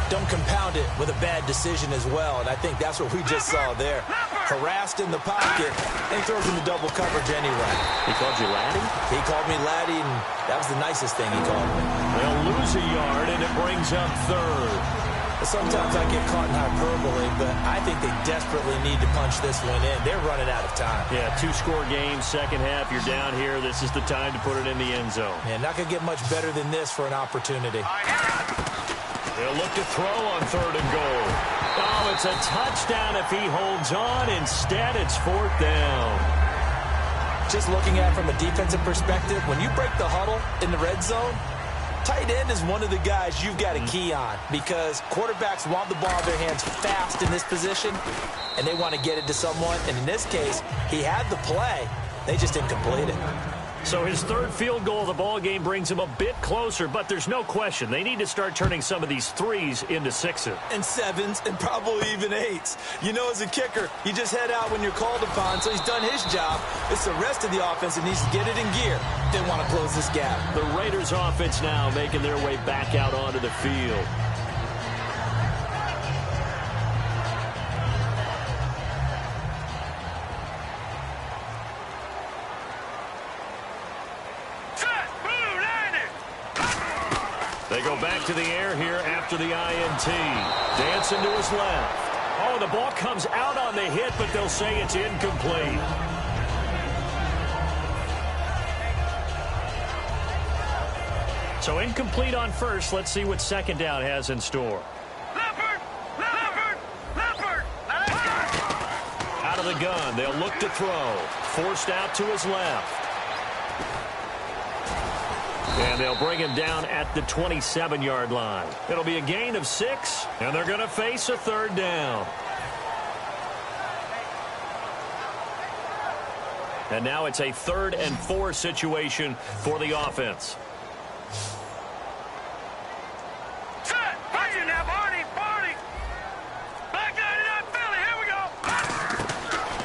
[SPEAKER 5] don't compound it with a bad decision as well. And I think that's what we just saw there. Harassed in the pocket, and he throws into double coverage anyway.
[SPEAKER 3] He called you laddie?
[SPEAKER 5] He called me laddie, and that was the nicest thing he called me.
[SPEAKER 3] They'll lose a yard, and it brings up third.
[SPEAKER 5] Sometimes I get caught in hyperbole, but I think they desperately need to punch this one in. They're running out of time.
[SPEAKER 3] Yeah, 2-score game, second half, you're down here. This is the time to put it in the end zone.
[SPEAKER 5] Yeah, not going to get much better than this for an opportunity.
[SPEAKER 3] They'll look to throw on third and goal. Oh, it's a touchdown if he holds on. Instead, it's fourth down.
[SPEAKER 5] Just looking at it from a defensive perspective, when you break the huddle in the red zone, tight end is one of the guys you've got to key on because quarterbacks want the ball in their hands fast in this position, and they want to get it to someone. And in this case, he had the play. They just didn't complete it.
[SPEAKER 3] So his third field goal of the ball game brings him a bit closer, but there's no question they need to start turning some of these threes into sixes.
[SPEAKER 5] And sevens, and probably even eights. You know, as a kicker, you just head out when you're called upon, so he's done his job. It's the rest of the offense that needs to get it in gear. They want to close this gap.
[SPEAKER 3] The Raiders offense now making their way back out onto the field. They go back to the air here after the INT. Dancing to his left. Oh, the ball comes out on the hit, but they'll say it's incomplete. So incomplete on first. Let's see what second down has in store.
[SPEAKER 4] Leopard! Leopard! Leopard!
[SPEAKER 3] Out of the gun. They'll look to throw. Forced out to his left. And they'll bring him down at the 27-yard line. It'll be a gain of 6, and they're going to face a third down. And now it's a 3rd and 4 situation for the offense.
[SPEAKER 4] Set! Budget now, Barney! Barney! Back 99 Philly, here we go!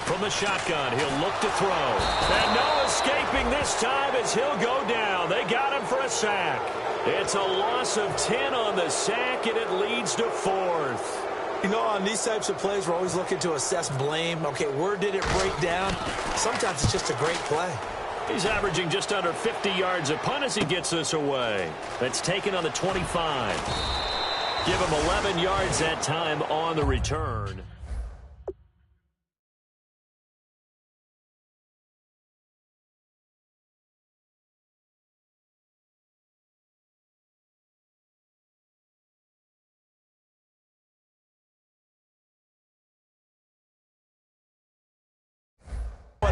[SPEAKER 3] From the shotgun, he'll look to throw. And no escaping this time as he'll go down. They got him for a sack. It's a loss of 10 on the sack, and it leads to 4th.
[SPEAKER 5] You know, on these types of plays, we're always looking to assess blame. Okay, where did it break down? Sometimes it's just a great play.
[SPEAKER 3] He's averaging just under 50 yards a punt as he gets this away. That's taken on the 25. Give him 11 yards that time on the return.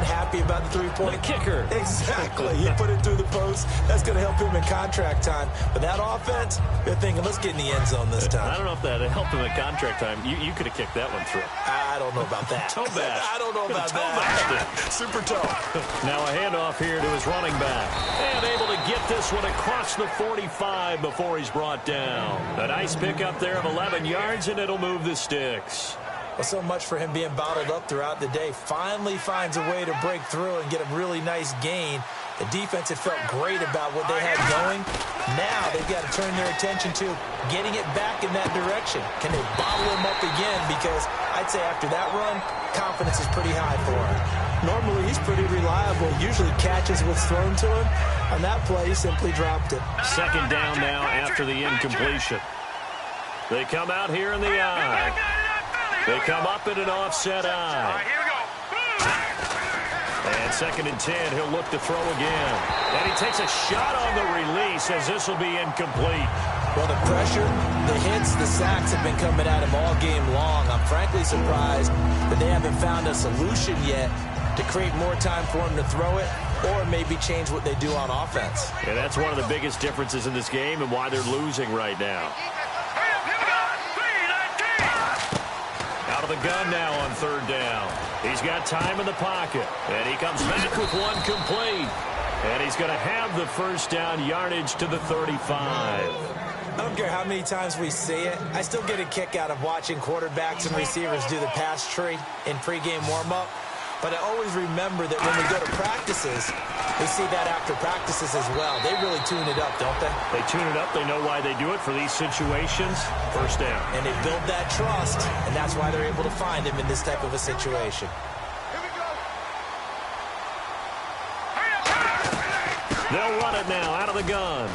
[SPEAKER 5] Happy about the three-point
[SPEAKER 3] kicker.
[SPEAKER 5] Exactly. He put it through the post. That's going to help him in contract time. But that offense, they're thinking, let's get in the end zone this time.
[SPEAKER 3] I don't know if that helped him in contract time. You could have kicked that one through.
[SPEAKER 5] I don't know about that.
[SPEAKER 3] Toe bash.
[SPEAKER 5] I don't know about that. Super toe.
[SPEAKER 3] Now a handoff here to his running back. And able to get this one across the 45 before he's brought down. A nice pickup there of 11 yards, and it'll move the sticks.
[SPEAKER 5] Well, so much for him being bottled up throughout the day. Finally finds a way to break through and get a really nice gain. The defense had felt great about what they had going. Now they've got to turn their attention to getting it back in that direction. Can they bottle him up again? Because I'd say after that run, confidence is pretty high for him. Normally, he's pretty reliable. Usually catches what's thrown to him. On that play, he simply dropped it.
[SPEAKER 3] Second down now after the incompletion. They come out here in the eye. They come up in an offset eye.
[SPEAKER 4] Here we go.
[SPEAKER 3] And 2nd and 10, he'll look to throw again. And he takes a shot on the release as this will be incomplete.
[SPEAKER 5] Well, the pressure, the hits, the sacks have been coming at him all game long. I'm frankly surprised that they haven't found a solution yet to create more time for him to throw it or maybe change what they do on offense.
[SPEAKER 3] And that's one of the biggest differences in this game and why they're losing right now. Out of the gun now on 3rd down. He's got time in the pocket, and he comes back with one complete. And he's going to have the first down yardage to the 35.
[SPEAKER 5] I don't care how many times we see it. I still get a kick out of watching quarterbacks and receivers do the pass tree in pregame warm-up. But I always remember that when we go to practices, we see that after practices as well. They really tune it up, don't they?
[SPEAKER 3] They tune it up. They know why they do it for these situations. First down.
[SPEAKER 5] And they build that trust, and that's why they're able to find him in this type of a situation.
[SPEAKER 3] They'll run it now out of the gun.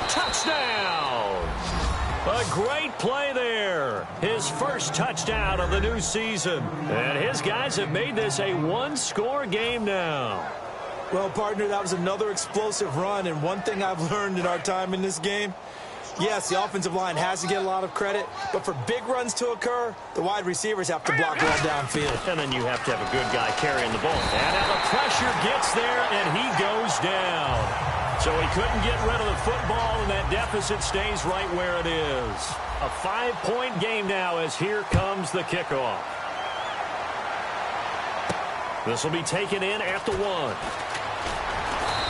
[SPEAKER 3] Touchdown! A great play there. His first touchdown of the new season. And his guys have made this a one-score game now.
[SPEAKER 5] Well, partner, that was another explosive run. And one thing I've learned in our time in this game, yes, the offensive line has to get a lot of credit, but for big runs to occur, the wide receivers have to block well downfield.
[SPEAKER 3] And then you have to have a good guy carrying the ball. And now the pressure gets there, and he goes down. So he couldn't get rid of the football, and that deficit stays right where it is. A 5-point game now as here comes the kickoff. This will be taken in at the 1.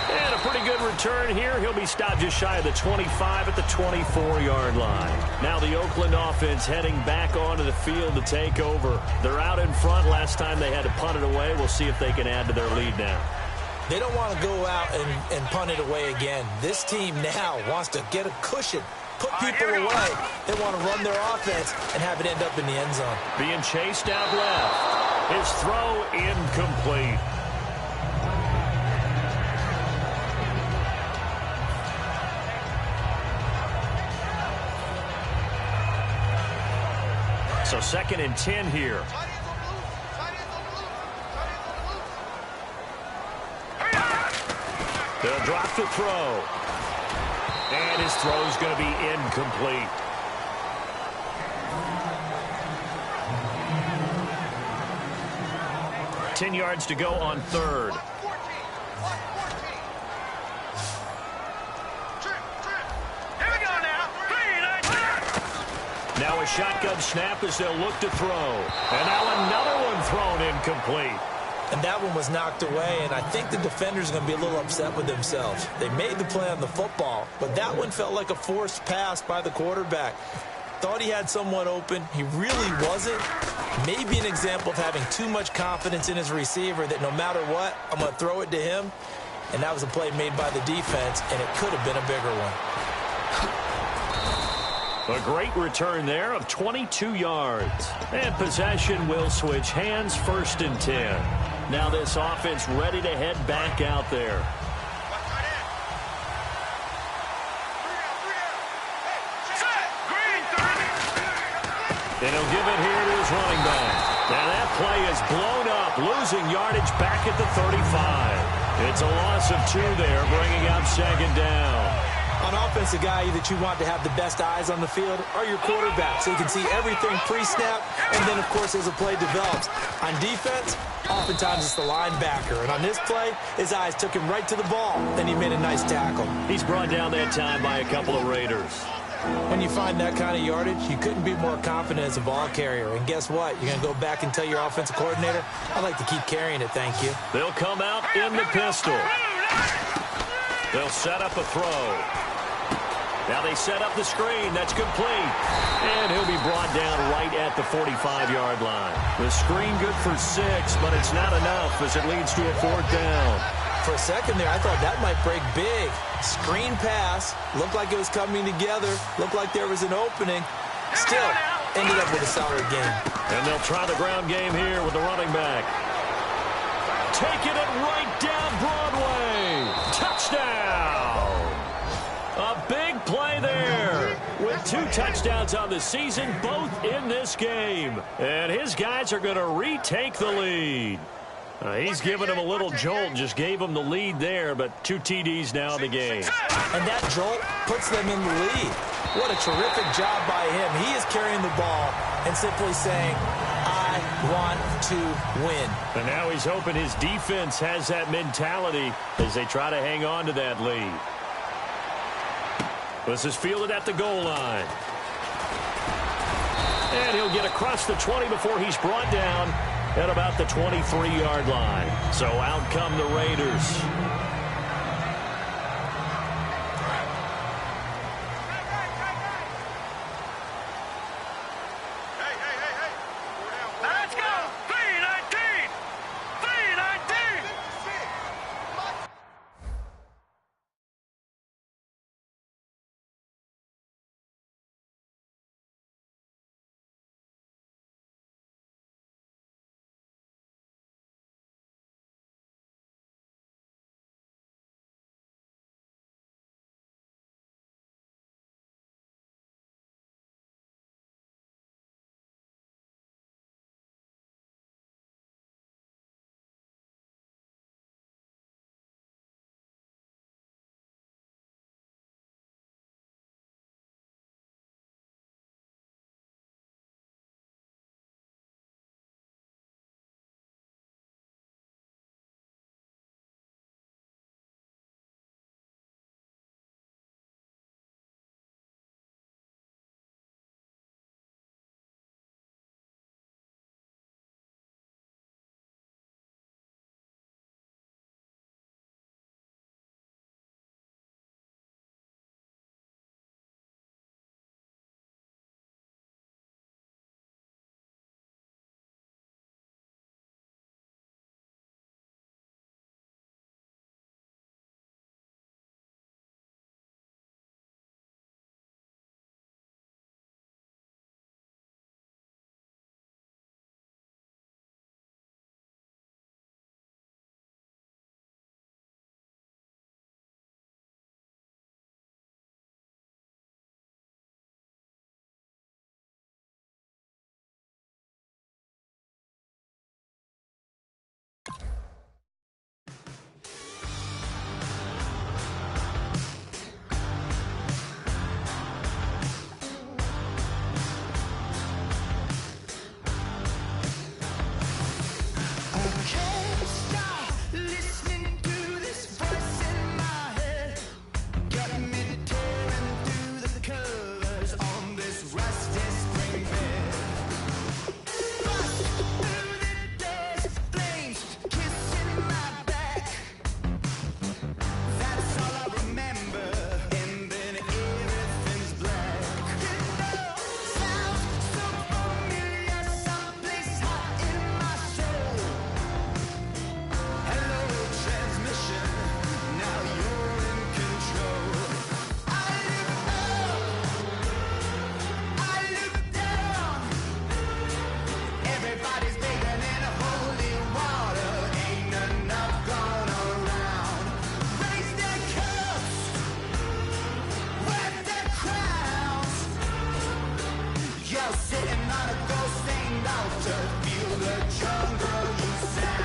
[SPEAKER 3] And a pretty good return here. He'll be stopped just shy of the 25 at the 24-yard line. Now the Oakland offense heading back onto the field to take over. They're out in front. Last time they had to punt it away. We'll see if they can add to their lead now.
[SPEAKER 5] They don't want to go out and punt it away again. This team now wants to get a cushion, put people away. They want to run their offense and have it end up in the end zone.
[SPEAKER 3] Being chased out left. His throw incomplete. So 2nd and 10 here. They'll drop the throw. And his throw is going to be incomplete. Ten yards to go on 3rd.
[SPEAKER 4] Here we go now. 3, 9, 10.
[SPEAKER 3] Now a shotgun snap as they'll look to throw. And now another one thrown incomplete.
[SPEAKER 5] And that one was knocked away, and I think the defenders are going to be a little upset with themselves. They made the play on the football, but that one felt like a forced pass by the quarterback. Thought he had someone open. He really wasn't. Maybe an example of having too much confidence in his receiver that no matter what, I'm going to throw it to him. And that was a play made by the defense, and it could have been a bigger one.
[SPEAKER 3] A great return there of 22 yards. And possession will switch hands, 1st and 10. Now this offense ready to head back out there. And he'll give it here to his running back. Now that play is blown up, losing yardage back at the 35. It's a loss of 2 there, bringing up 2nd down.
[SPEAKER 5] On offense, the guy that you want to have the best eyes on the field are your quarterback, so you can see everything pre-snap, and then, of course, as the play develops. On defense, oftentimes it's the linebacker, and on this play, his eyes took him right to the ball, then he made a nice tackle.
[SPEAKER 3] He's brought down that time by a couple of Raiders.
[SPEAKER 5] When you find that kind of yardage, you couldn't be more confident as a ball carrier. And guess what? You're going to go back and tell your offensive coordinator, I'd like to keep carrying it, thank you.
[SPEAKER 3] They'll come out in the pistol. They'll set up a throw. Now they set up the screen. That's complete. And he'll be brought down right at the 45-yard line. The screen good for 6, but it's not enough as it leads to a 4th down.
[SPEAKER 5] For a second there, I thought that might break big. Screen pass. Looked like it was coming together. Looked like there was an opening. Still, ended up with a solid game.
[SPEAKER 3] And they'll try the ground game here with the running back. Taking it right down Broadway. Touchdown. A big play there. With 2 touchdowns on the season, both in this game. And his guys are going to retake the lead. He's given him a little jolt, just gave him the lead there, but 2 TDs now in the game.
[SPEAKER 5] And that jolt puts them in the lead. What a terrific job by him. He is carrying the ball and simply saying, I want to win.
[SPEAKER 3] And now he's hoping his defense has that mentality as they try to hang on to that lead. This is fielded at the goal line. And he'll get across the 20 before he's brought down at about the 23-yard line. So out come the Raiders.
[SPEAKER 4] Let's go! 319! 319!
[SPEAKER 1] Sitting on a ghost stained altar, feel the jungle you sang.